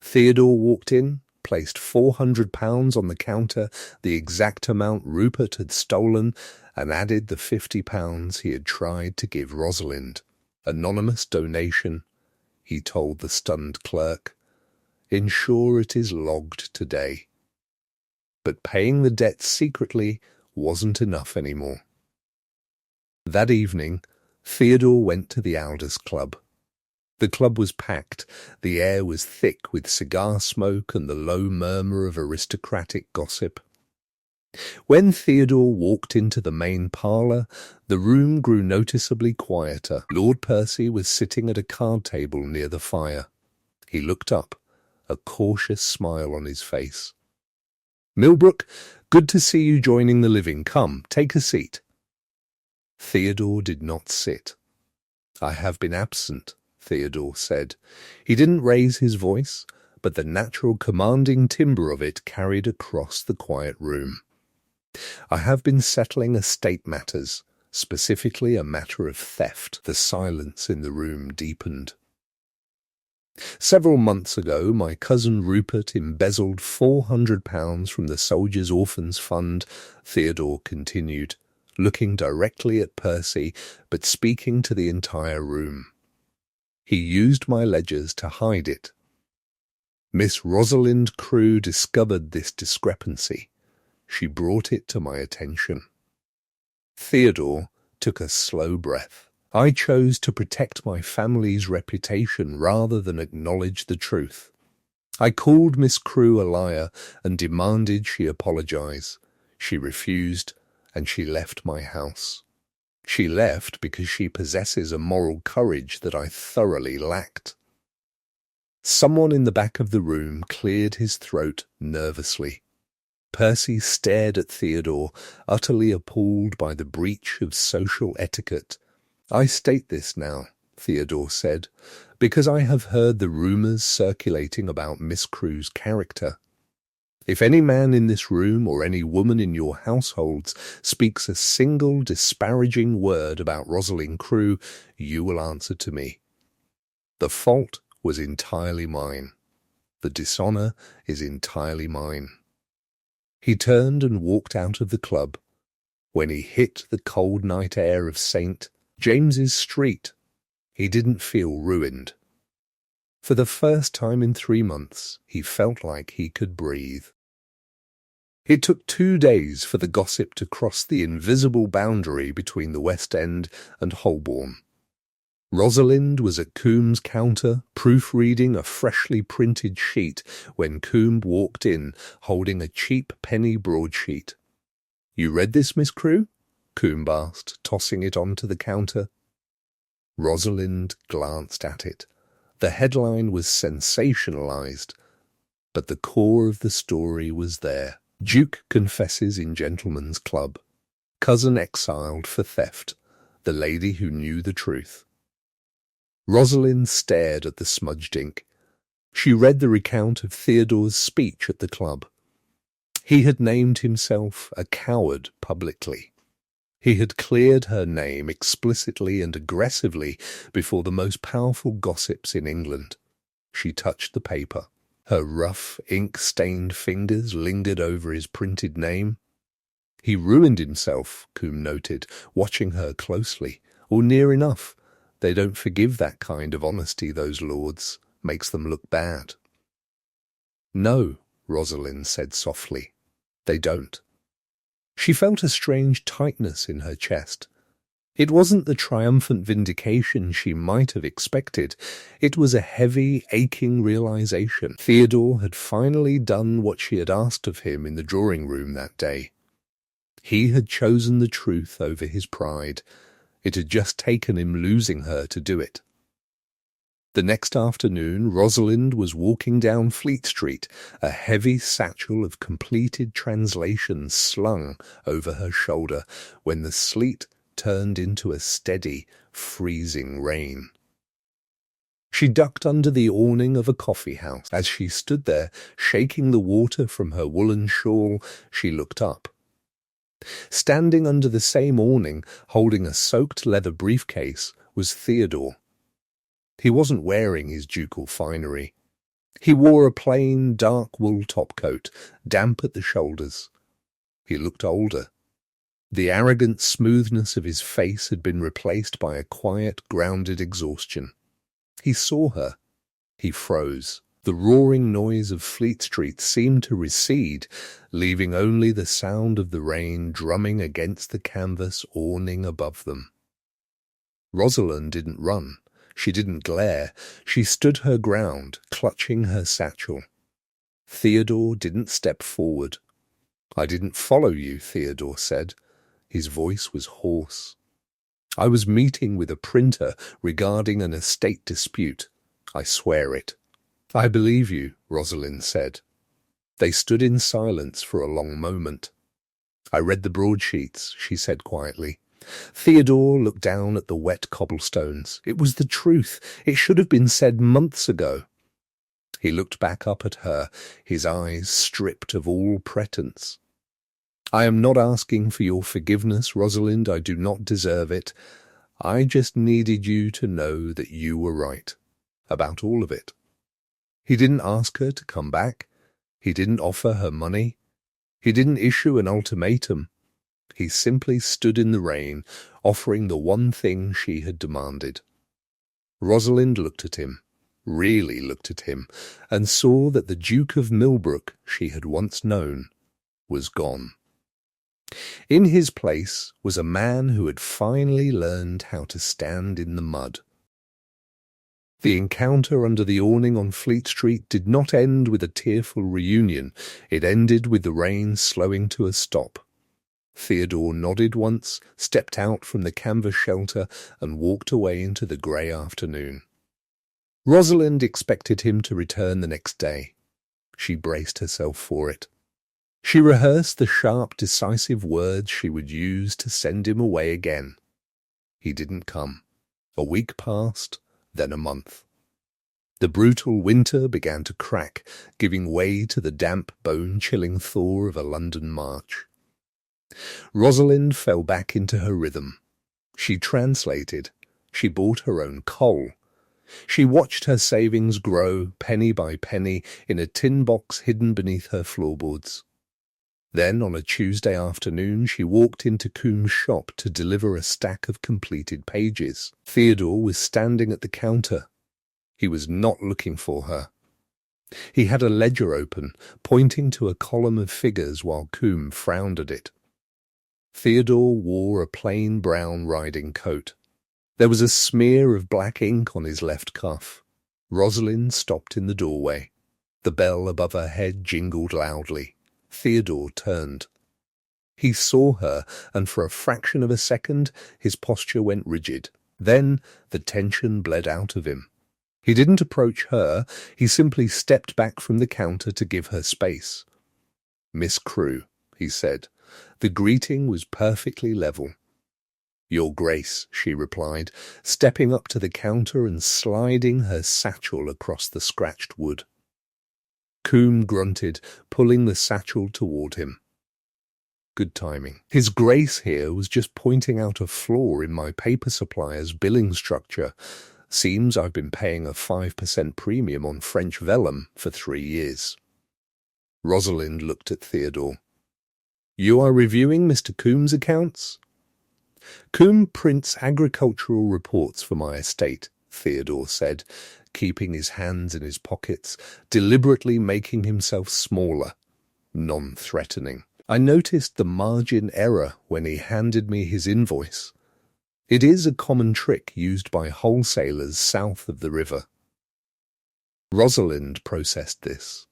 Theodore walked in, placed £400 on the counter, the exact amount Rupert had stolen, and added the £50 he had tried to give Rosalind. Anonymous donation, he told the stunned clerk. Ensure it is logged today. But paying the debt secretly wasn't enough anymore. That evening, Theodore went to the Aldous Club. The club was packed. The air was thick with cigar smoke and the low murmur of aristocratic gossip. When Theodore walked into the main parlour, the room grew noticeably quieter. Lord Percy was sitting at a card table near the fire. He looked up, a cautious smile on his face. "Millbrook, good to see you joining the living. Come, take a seat." Theodore did not sit. "I have been absent," Theodore said. He didn't raise his voice, but the natural commanding timbre of it carried across the quiet room. "I have been settling estate matters, specifically a matter of theft." The silence in the room deepened. "Several months ago, my cousin Rupert embezzled £400 from the Soldiers' Orphans Fund," Theodore continued, looking directly at Percy, but speaking to the entire room. "He used my ledgers to hide it. Miss Rosalind Crewe discovered this discrepancy. She brought it to my attention." Theodore took a slow breath. "I chose to protect my family's reputation rather than acknowledge the truth. I called Miss Crewe a liar and demanded she apologize. She refused, and she left my house. She left because she possesses a moral courage that I thoroughly lacked." Someone in the back of the room cleared his throat nervously. Percy stared at Theodore, utterly appalled by the breach of social etiquette. "I state this now," Theodore said, "because I have heard the rumours circulating about Miss Crewe's character. If any man in this room or any woman in your households speaks a single disparaging word about Rosalind Crewe, you will answer to me. The fault was entirely mine. The dishonour is entirely mine." He turned and walked out of the club. When he hit the cold night air of St. James's Street, he didn't feel ruined. For the first time in 3 months, he felt like he could breathe. It took 2 days for the gossip to cross the invisible boundary between the West End and Holborn. Rosalind was at Coomb's counter, proofreading a freshly printed sheet when Coombe walked in, holding a cheap penny broadsheet. "You read this, Miss Crewe?" Coombe asked, tossing it onto the counter. Rosalind glanced at it. The headline was sensationalized, but the core of the story was there. "Duke confesses in Gentleman's Club. Cousin exiled for theft. The lady who knew the truth." Rosalind stared at the smudged ink. She read the recount of Theodore's speech at the club. He had named himself a coward publicly. He had cleared her name explicitly and aggressively before the most powerful gossips in England. She touched the paper. Her rough, ink-stained fingers lingered over his printed name. "He ruined himself," Coombe noted, watching her closely. "Or near enough. They don't forgive that kind of honesty, those lords. Makes them look bad." "No," Rosalind said softly. They don't. She felt a strange tightness in her chest. It wasn't the triumphant vindication she might have expected. It was a heavy, aching realization. Theodore had finally done what she had asked of him in the drawing room that day. He had chosen the truth over his pride. It had just taken him losing her to do it. The next afternoon, Rosalind was walking down Fleet Street, a heavy satchel of completed translations slung over her shoulder, when the sleet turned into a steady, freezing rain. She ducked under the awning of a coffee house. As she stood there, shaking the water from her woolen shawl, she looked up. Standing under the same awning, holding a soaked leather briefcase, was Theodore. He wasn't wearing his ducal finery. He wore a plain, dark wool topcoat, damp at the shoulders. He looked older. The arrogant smoothness of his face had been replaced by a quiet, grounded exhaustion. He saw her. He froze. The roaring noise of Fleet Street seemed to recede, leaving only the sound of the rain drumming against the canvas awning above them. Rosalind didn't run. She didn't glare. She stood her ground, clutching her satchel. Theodore didn't step forward. "I didn't follow you," Theodore said. His voice was hoarse. "I was meeting with a printer regarding an estate dispute. I swear it." "I believe you," Rosalind said. They stood in silence for a long moment. "I read the broadsheets," she said quietly. Theodore looked down at the wet cobblestones. It was the truth. It should have been said months ago. He looked back up at her, his eyes stripped of all pretense. "I am not asking for your forgiveness, Rosalind. I do not deserve it. I just needed you to know that you were right. About all of it." He didn't ask her to come back. He didn't offer her money. He didn't issue an ultimatum. He simply stood in the rain, offering the one thing she had demanded. Rosalind looked at him, really looked at him, and saw that the Duke of Millbrook she had once known was gone. In his place was a man who had finally learned how to stand in the mud. The encounter under the awning on Fleet Street did not end with a tearful reunion. It ended with the rain slowing to a stop. Theodore nodded once, stepped out from the canvas shelter, and walked away into the grey afternoon. Rosalind expected him to return the next day. She braced herself for it. She rehearsed the sharp, decisive words she would use to send him away again. He didn't come. A week passed, then a month. The brutal winter began to crack, giving way to the damp, bone-chilling thaw of a London March. Rosalind fell back into her rhythm. She translated. She bought her own coal. She watched her savings grow, penny by penny, in a tin box hidden beneath her floorboards. Then, on a Tuesday afternoon, she walked into Coombe's shop to deliver a stack of completed pages. Theodore was standing at the counter. He was not looking for her. He had a ledger open, pointing to a column of figures while Coombe frowned at it. Theodore wore a plain brown riding coat. There was a smear of black ink on his left cuff. Rosalind stopped in the doorway. The bell above her head jingled loudly. Theodore turned. He saw her, and for a fraction of a second his posture went rigid. Then the tension bled out of him. He didn't approach her. He simply stepped back from the counter to give her space. "Miss Crewe," he said. The greeting was perfectly level. "Your Grace," she replied, stepping up to the counter and sliding her satchel across the scratched wood. Coombe grunted, pulling the satchel toward him. Good timing. His Grace here was just pointing out a flaw in my paper supplier's billing structure. Seems I've been paying a 5% premium on French vellum for 3 years. Rosalind looked at Theodore. "You are reviewing Mr. Coombe's accounts?" "Coombe prints agricultural reports for my estate," Theodore said, keeping his hands in his pockets, deliberately making himself smaller, non-threatening. I noticed the margin error when he handed me his invoice. It is a common trick used by wholesalers south of the river. Rosalind processed this.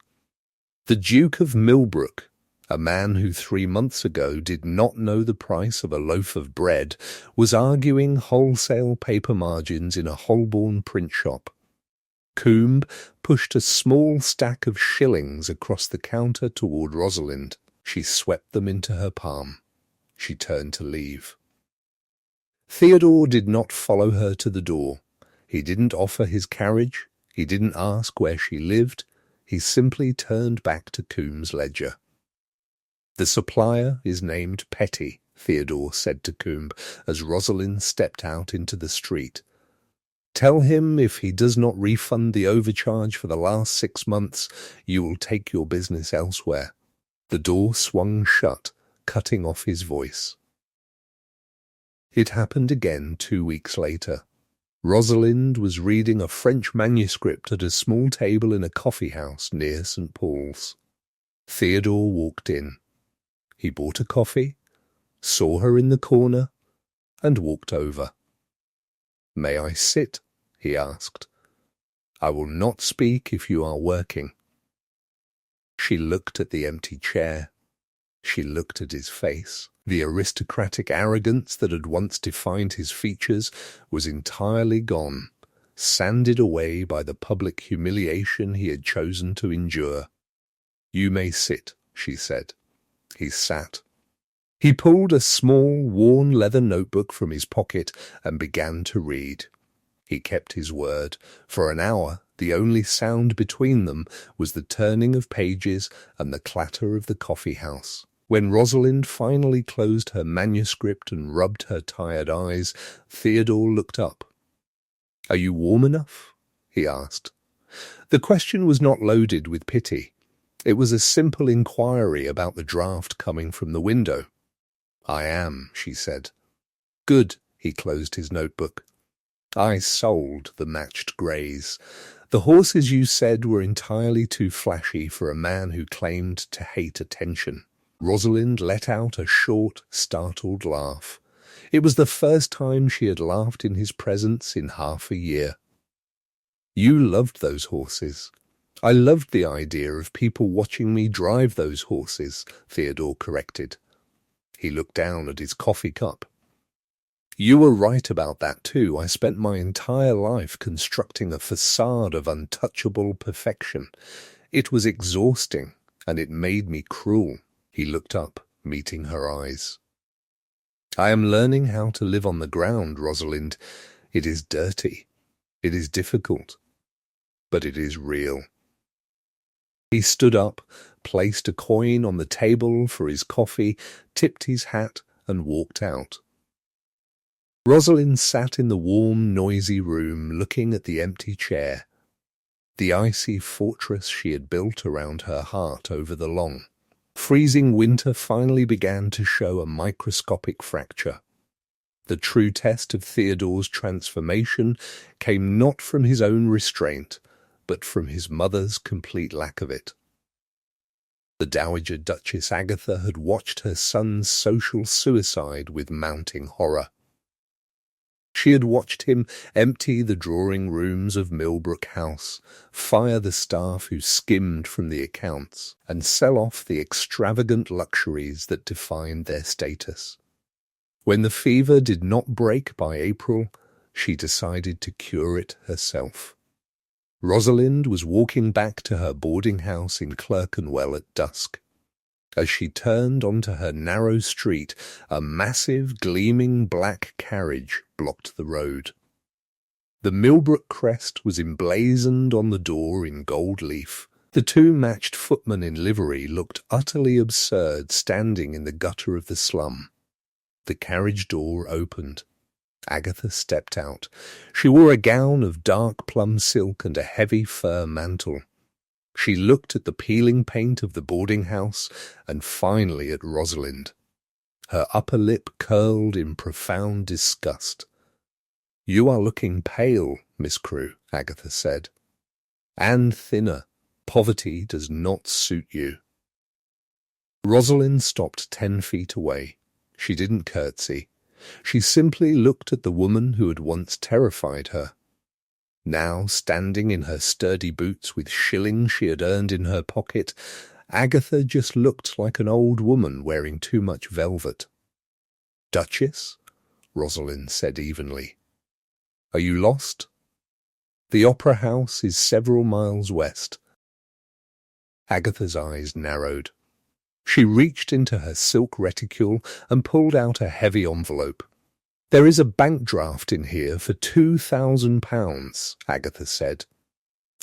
The Duke of Millbrook, a man who 3 months ago did not know the price of a loaf of bread, was arguing wholesale paper margins in a Holborn print shop. Coombe pushed a small stack of shillings across the counter toward Rosalind. She swept them into her palm. She turned to leave. Theodore did not follow her to the door. He didn't offer his carriage. He didn't ask where she lived. He simply turned back to Coombe's ledger. The supplier is named Petty, Theodore said to Coombe as Rosalind stepped out into the street. Tell him if he does not refund the overcharge for the last 6 months, you will take your business elsewhere. The door swung shut, cutting off his voice. It happened again 2 weeks later. Rosalind was reading a French manuscript at a small table in a coffee house near St. Paul's. Theodore walked in. He bought a coffee, saw her in the corner, and walked over. "May I sit?" he asked. "I will not speak if you are working." She looked at the empty chair. She looked at his face. The aristocratic arrogance that had once defined his features was entirely gone, sanded away by the public humiliation he had chosen to endure. "You may sit," she said. He sat. He pulled a small, worn leather notebook from his pocket and began to read. He kept his word. For an hour, the only sound between them was the turning of pages and the clatter of the coffee house. When Rosalind finally closed her manuscript and rubbed her tired eyes, Theodore looked up. "Are you warm enough?" he asked. The question was not loaded with pity. It was a simple inquiry about the draught coming from the window. "I am," she said. "Good." He closed his notebook. "I sold the matched greys. The horses you said were entirely too flashy for a man who claimed to hate attention." Rosalind let out a short, startled laugh. It was the first time she had laughed in his presence in half a year. "You loved those horses." "I loved the idea of people watching me drive those horses," Theodore corrected. He looked down at his coffee cup. "You were right about that too. I spent my entire life constructing a facade of untouchable perfection. It was exhausting, and it made me cruel." He looked up, meeting her eyes. "I am learning how to live on the ground, Rosalind. It is dirty. It is difficult. But it is real." He stood up, placed a coin on the table for his coffee, tipped his hat, and walked out. Rosalind sat in the warm, noisy room, looking at the empty chair, the icy fortress she had built around her heart over the long, freezing winter finally began to show a microscopic fracture. The true test of Theodore's transformation came not from his own restraint, but from his mother's complete lack of it. The Dowager Duchess Agatha had watched her son's social suicide with mounting horror. She had watched him empty the drawing rooms of Millbrook House, fire the staff who skimmed from the accounts, and sell off the extravagant luxuries that defined their status. When the fever did not break by April, she decided to cure it herself. Rosalind was walking back to her boarding house in Clerkenwell at dusk. As she turned onto her narrow street, a massive, gleaming black carriage blocked the road. The Millbrook crest was emblazoned on the door in gold leaf. The 2 matched footmen in livery looked utterly absurd standing in the gutter of the slum. The carriage door opened. Agatha stepped out. She wore a gown of dark plum silk and a heavy fur mantle. She looked at the peeling paint of the boarding house and finally at Rosalind. Her upper lip curled in profound disgust. "You are looking pale, Miss Crewe," Agatha said. And thinner. Poverty does not suit you. Rosalind stopped 10 feet away. She didn't curtsy. She simply looked at the woman who had once terrified her. Now, standing in her sturdy boots with shillings she had earned in her pocket, Agatha just looked like an old woman wearing too much velvet. "Duchess?" Rosalind said evenly. "Are you lost?" "The opera house is several miles west." Agatha's eyes narrowed. She reached into her silk reticule and pulled out a heavy envelope. "There is a bank draft in here for £2,000, Agatha said.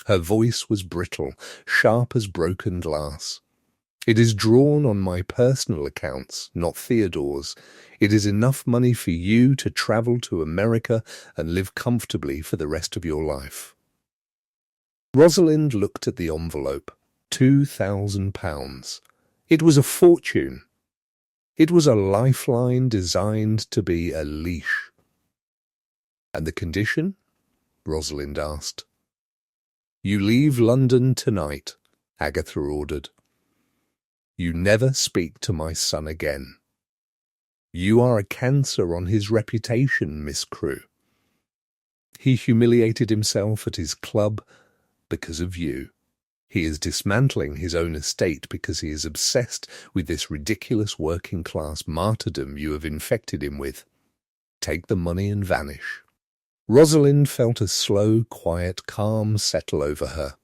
Her voice was brittle, sharp as broken glass. "It is drawn on my personal accounts, not Theodore's. It is enough money for you to travel to America and live comfortably for the rest of your life." Rosalind looked at the envelope. £2,000. It was a fortune. It was a lifeline designed to be a leash. "And the condition?" Rosalind asked. "You leave London tonight," Agatha ordered. "You never speak to my son again. You are a cancer on his reputation, Miss Crewe. He humiliated himself at his club because of you. He is dismantling his own estate because he is obsessed with this ridiculous working-class martyrdom you have infected him with. Take the money and vanish." Rosalind felt a slow, quiet calm settle over her.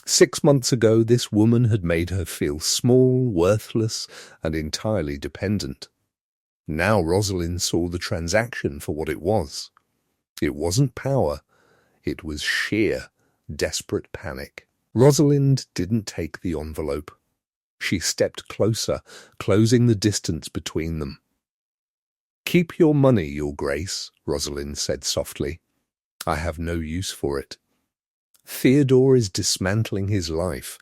6 months ago, this woman had made her feel small, worthless, and entirely dependent. Now Rosalind saw the transaction for what it was. It wasn't power. It was sheer, desperate panic. Rosalind didn't take the envelope. She stepped closer, closing the distance between them. "Keep your money, Your Grace," Rosalind said softly. "I have no use for it. Theodore is dismantling his life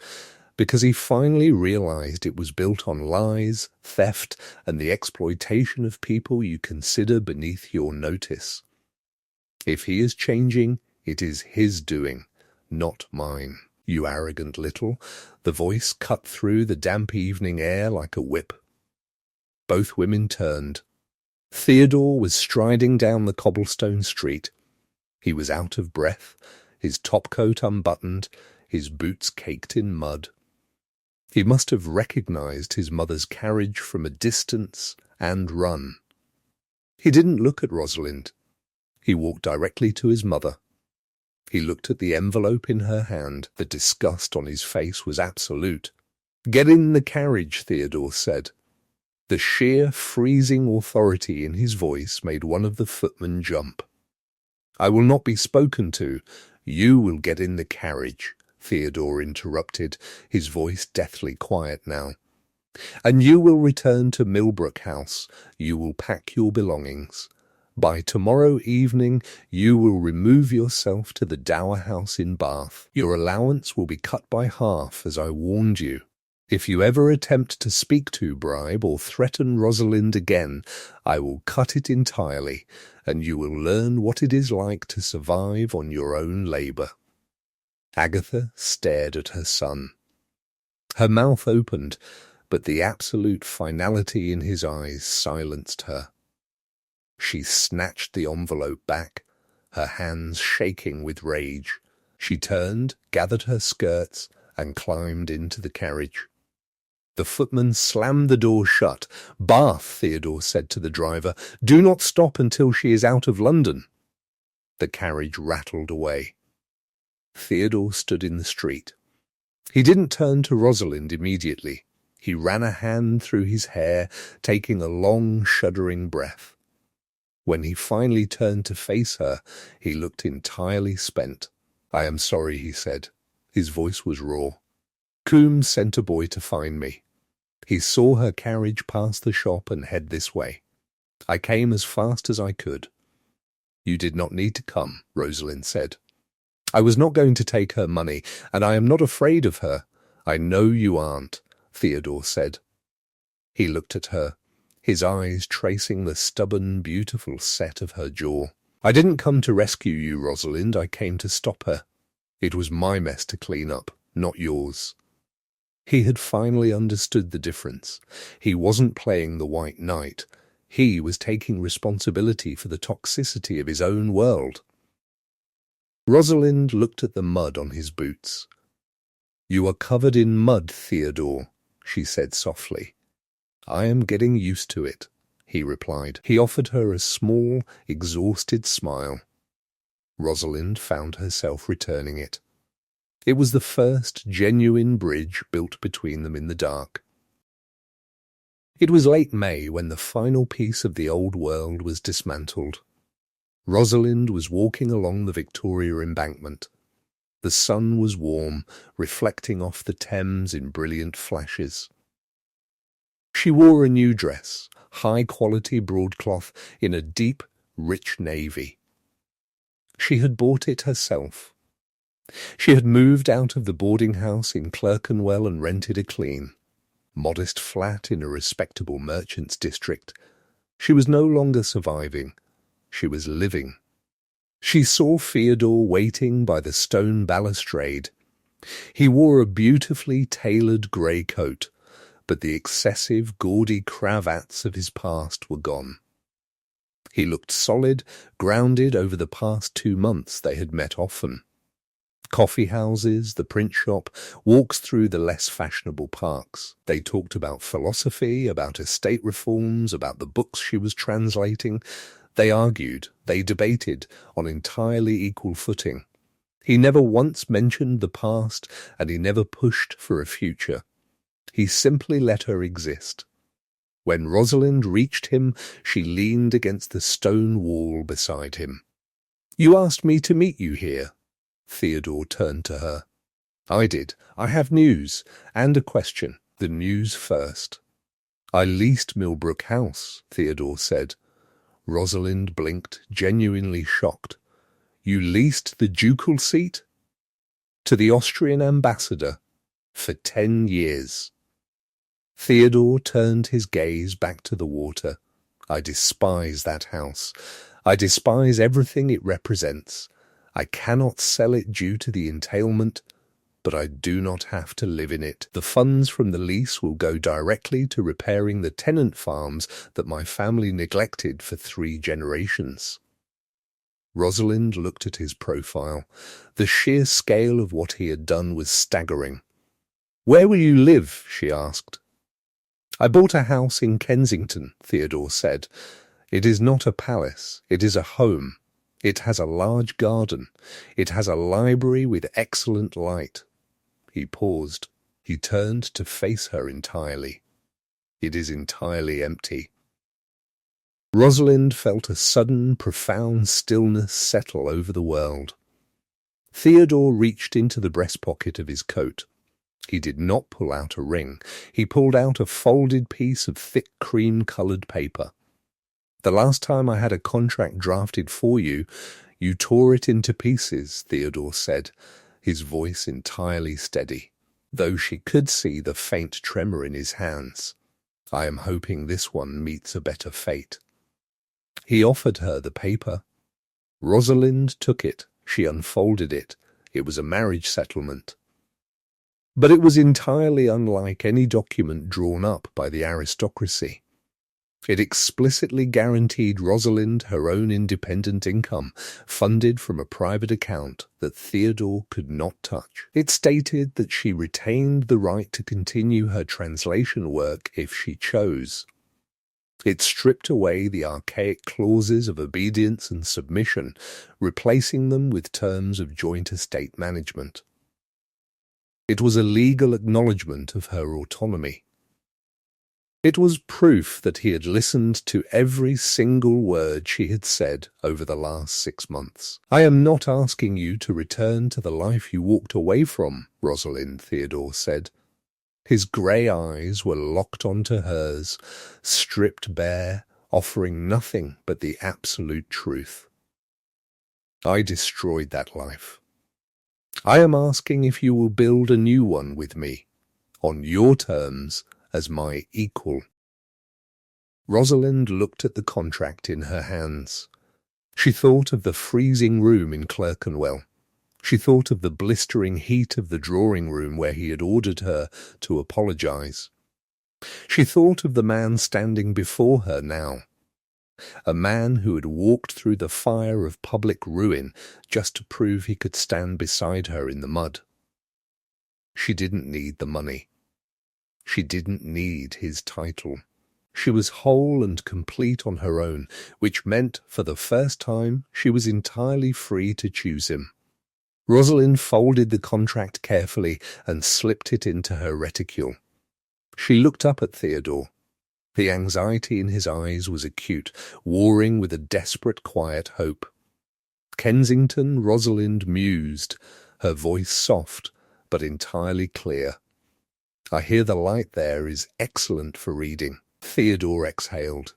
because he finally realized it was built on lies, theft, and the exploitation of people you consider beneath your notice. If he is changing, it is his doing, not mine. You arrogant little," the voice cut through the damp evening air like a whip. Both women turned. Theodore was striding down the cobblestone street. He was out of breath, his topcoat unbuttoned, his boots caked in mud. He must have recognized his mother's carriage from a distance and run. He didn't look at Rosalind. He walked directly to his mother. He looked at the envelope in her hand. The disgust on his face was absolute. "Get in the carriage," Theodore said. The sheer, freezing authority in his voice made one of the footmen jump. "I will not be spoken to. You will get in the carriage," Theodore interrupted, his voice deathly quiet now. "And you will return to Millbrook House. You will pack your belongings. By tomorrow evening, you will remove yourself to the Dower House in Bath. Your allowance will be cut by half, as I warned you. If you ever attempt to speak to, bribe, or threaten Rosalind again, I will cut it entirely, and you will learn what it is like to survive on your own labour." Agatha stared at her son. Her mouth opened, but the absolute finality in his eyes silenced her. She snatched the envelope back, her hands shaking with rage. She turned, gathered her skirts, and climbed into the carriage. The footman slammed the door shut. "Bath," Theodore said to the driver. "Do not stop until she is out of London." The carriage rattled away. Theodore stood in the street. He didn't turn to Rosalind immediately. He ran a hand through his hair, taking a long, shuddering breath. When he finally turned to face her, he looked entirely spent. "I am sorry," he said. His voice was raw. "Coombs sent a boy to find me. He saw her carriage pass the shop and head this way. I came as fast as I could." "You did not need to come," Rosalind said. "I was not going to take her money, and I am not afraid of her." "I know you aren't," Theodore said. He looked at her, his eyes tracing the stubborn, beautiful set of her jaw. I didn't come to rescue you, Rosalind. I came to stop her. It was my mess to clean up, not yours. He had finally understood the difference. He wasn't playing the white knight. He was taking responsibility for the toxicity of his own world. Rosalind looked at the mud on his boots. "You are covered in mud, Theodore," she said softly. "I am getting used to it," he replied. He offered her a small, exhausted smile. Rosalind found herself returning it. It was the first genuine bridge built between them in the dark. It was late May when the final piece of the old world was dismantled. Rosalind was walking along the Victoria Embankment. The sun was warm, reflecting off the Thames in brilliant flashes. She wore a new dress, high-quality broadcloth in a deep, rich navy. She had bought it herself. She had moved out of the boarding house in Clerkenwell and rented a clean, modest flat in a respectable merchant's district. She was no longer surviving. She was living. She saw Theodore waiting by the stone balustrade. He wore a beautifully tailored grey coat, but the excessive, gaudy cravats of his past were gone. He looked solid, grounded. Over the past 2 months they had met often. Coffee houses, the print shop, walks through the less fashionable parks. They talked about philosophy, about estate reforms, about the books she was translating. They argued, they debated, on entirely equal footing. He never once mentioned the past, and he never pushed for a future. He simply let her exist. When Rosalind reached him, she leaned against the stone wall beside him. "You asked me to meet you here." Theodore turned to her. "I did. I have news, and a question. The news first." "I leased Millbrook House," Theodore said. Rosalind blinked, genuinely shocked. "You leased the ducal seat?" "To the Austrian ambassador. For 10 years. Theodore turned his gaze back to the water. "I despise that house. I despise everything it represents. I cannot sell it due to the entailment, but I do not have to live in it. The funds from the lease will go directly to repairing the tenant farms that my family neglected for 3 generations. Rosalind looked at his profile. The sheer scale of what he had done was staggering. "Where will you live?" she asked. "I bought a house in Kensington," Theodore said. "It is not a palace, it is a home. It has a large garden. It has a library with excellent light." He paused. He turned to face her entirely. "It is entirely empty." Rosalind felt a sudden, profound stillness settle over the world. Theodore reached into the breast pocket of his coat. He did not pull out a ring. He pulled out a folded piece of thick cream-coloured paper. "The last time I had a contract drafted for you, you tore it into pieces," Theodore said, his voice entirely steady, though she could see the faint tremor in his hands. "I am hoping this one meets a better fate." He offered her the paper. Rosalind took it. She unfolded it. It was a marriage settlement. But it was entirely unlike any document drawn up by the aristocracy. It explicitly guaranteed Rosalind her own independent income, funded from a private account that Theodore could not touch. It stated that she retained the right to continue her translation work if she chose. It stripped away the archaic clauses of obedience and submission, replacing them with terms of joint estate management. It was a legal acknowledgement of her autonomy. It was proof that he had listened to every single word she had said over the last 6 months. "I am not asking you to return to the life you walked away from, Rosalind," Theodore said. His grey eyes were locked onto hers, stripped bare, offering nothing but the absolute truth. "I destroyed that life. I am asking if you will build a new one with me, on your terms, as my equal." Rosalind looked at the contract in her hands. She thought of the freezing room in Clerkenwell. She thought of the blistering heat of the drawing room where he had ordered her to apologize. She thought of the man standing before her now, a man who had walked through the fire of public ruin just to prove he could stand beside her in the mud. She didn't need the money. She didn't need his title. She was whole and complete on her own, which meant for the first time she was entirely free to choose him. Rosalind folded the contract carefully and slipped it into her reticule. She looked up at Theodore. The anxiety in his eyes was acute, warring with a desperate quiet hope. Kensington, Rosalind mused, her voice soft but entirely clear. I hear the light there is excellent for reading. Theodore exhaled.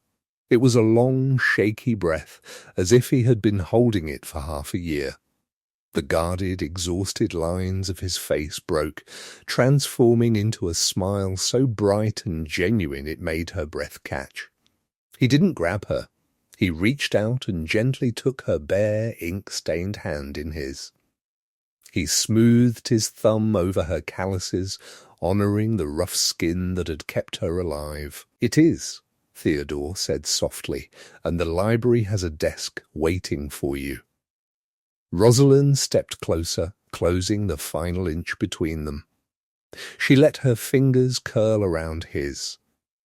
It was a long, shaky breath, as if he had been holding it for half a year. The guarded, exhausted lines of his face broke, transforming into a smile so bright and genuine it made her breath catch. He didn't grab her. He reached out and gently took her bare, ink-stained hand in his. He smoothed his thumb over her calluses, honoring the rough skin that had kept her alive. It is, Theodore said softly, and the library has a desk waiting for you. Rosalind stepped closer, closing the final inch between them. She let her fingers curl around his.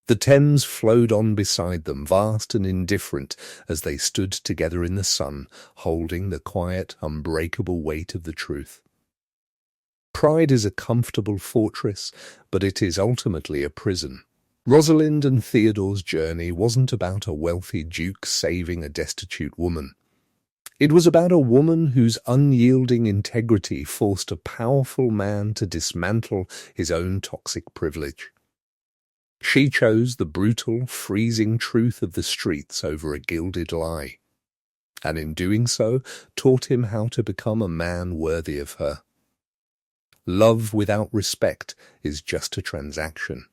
The Thames flowed on beside them, vast and indifferent, as they stood together in the sun, holding the quiet, unbreakable weight of the truth. Pride is a comfortable fortress, but it is ultimately a prison. Rosalind and Theodore's journey wasn't about a wealthy duke saving a destitute woman. It was about a woman whose unyielding integrity forced a powerful man to dismantle his own toxic privilege. She chose the brutal, freezing truth of the streets over a gilded lie, and in doing so taught him how to become a man worthy of her. Love without respect is just a transaction.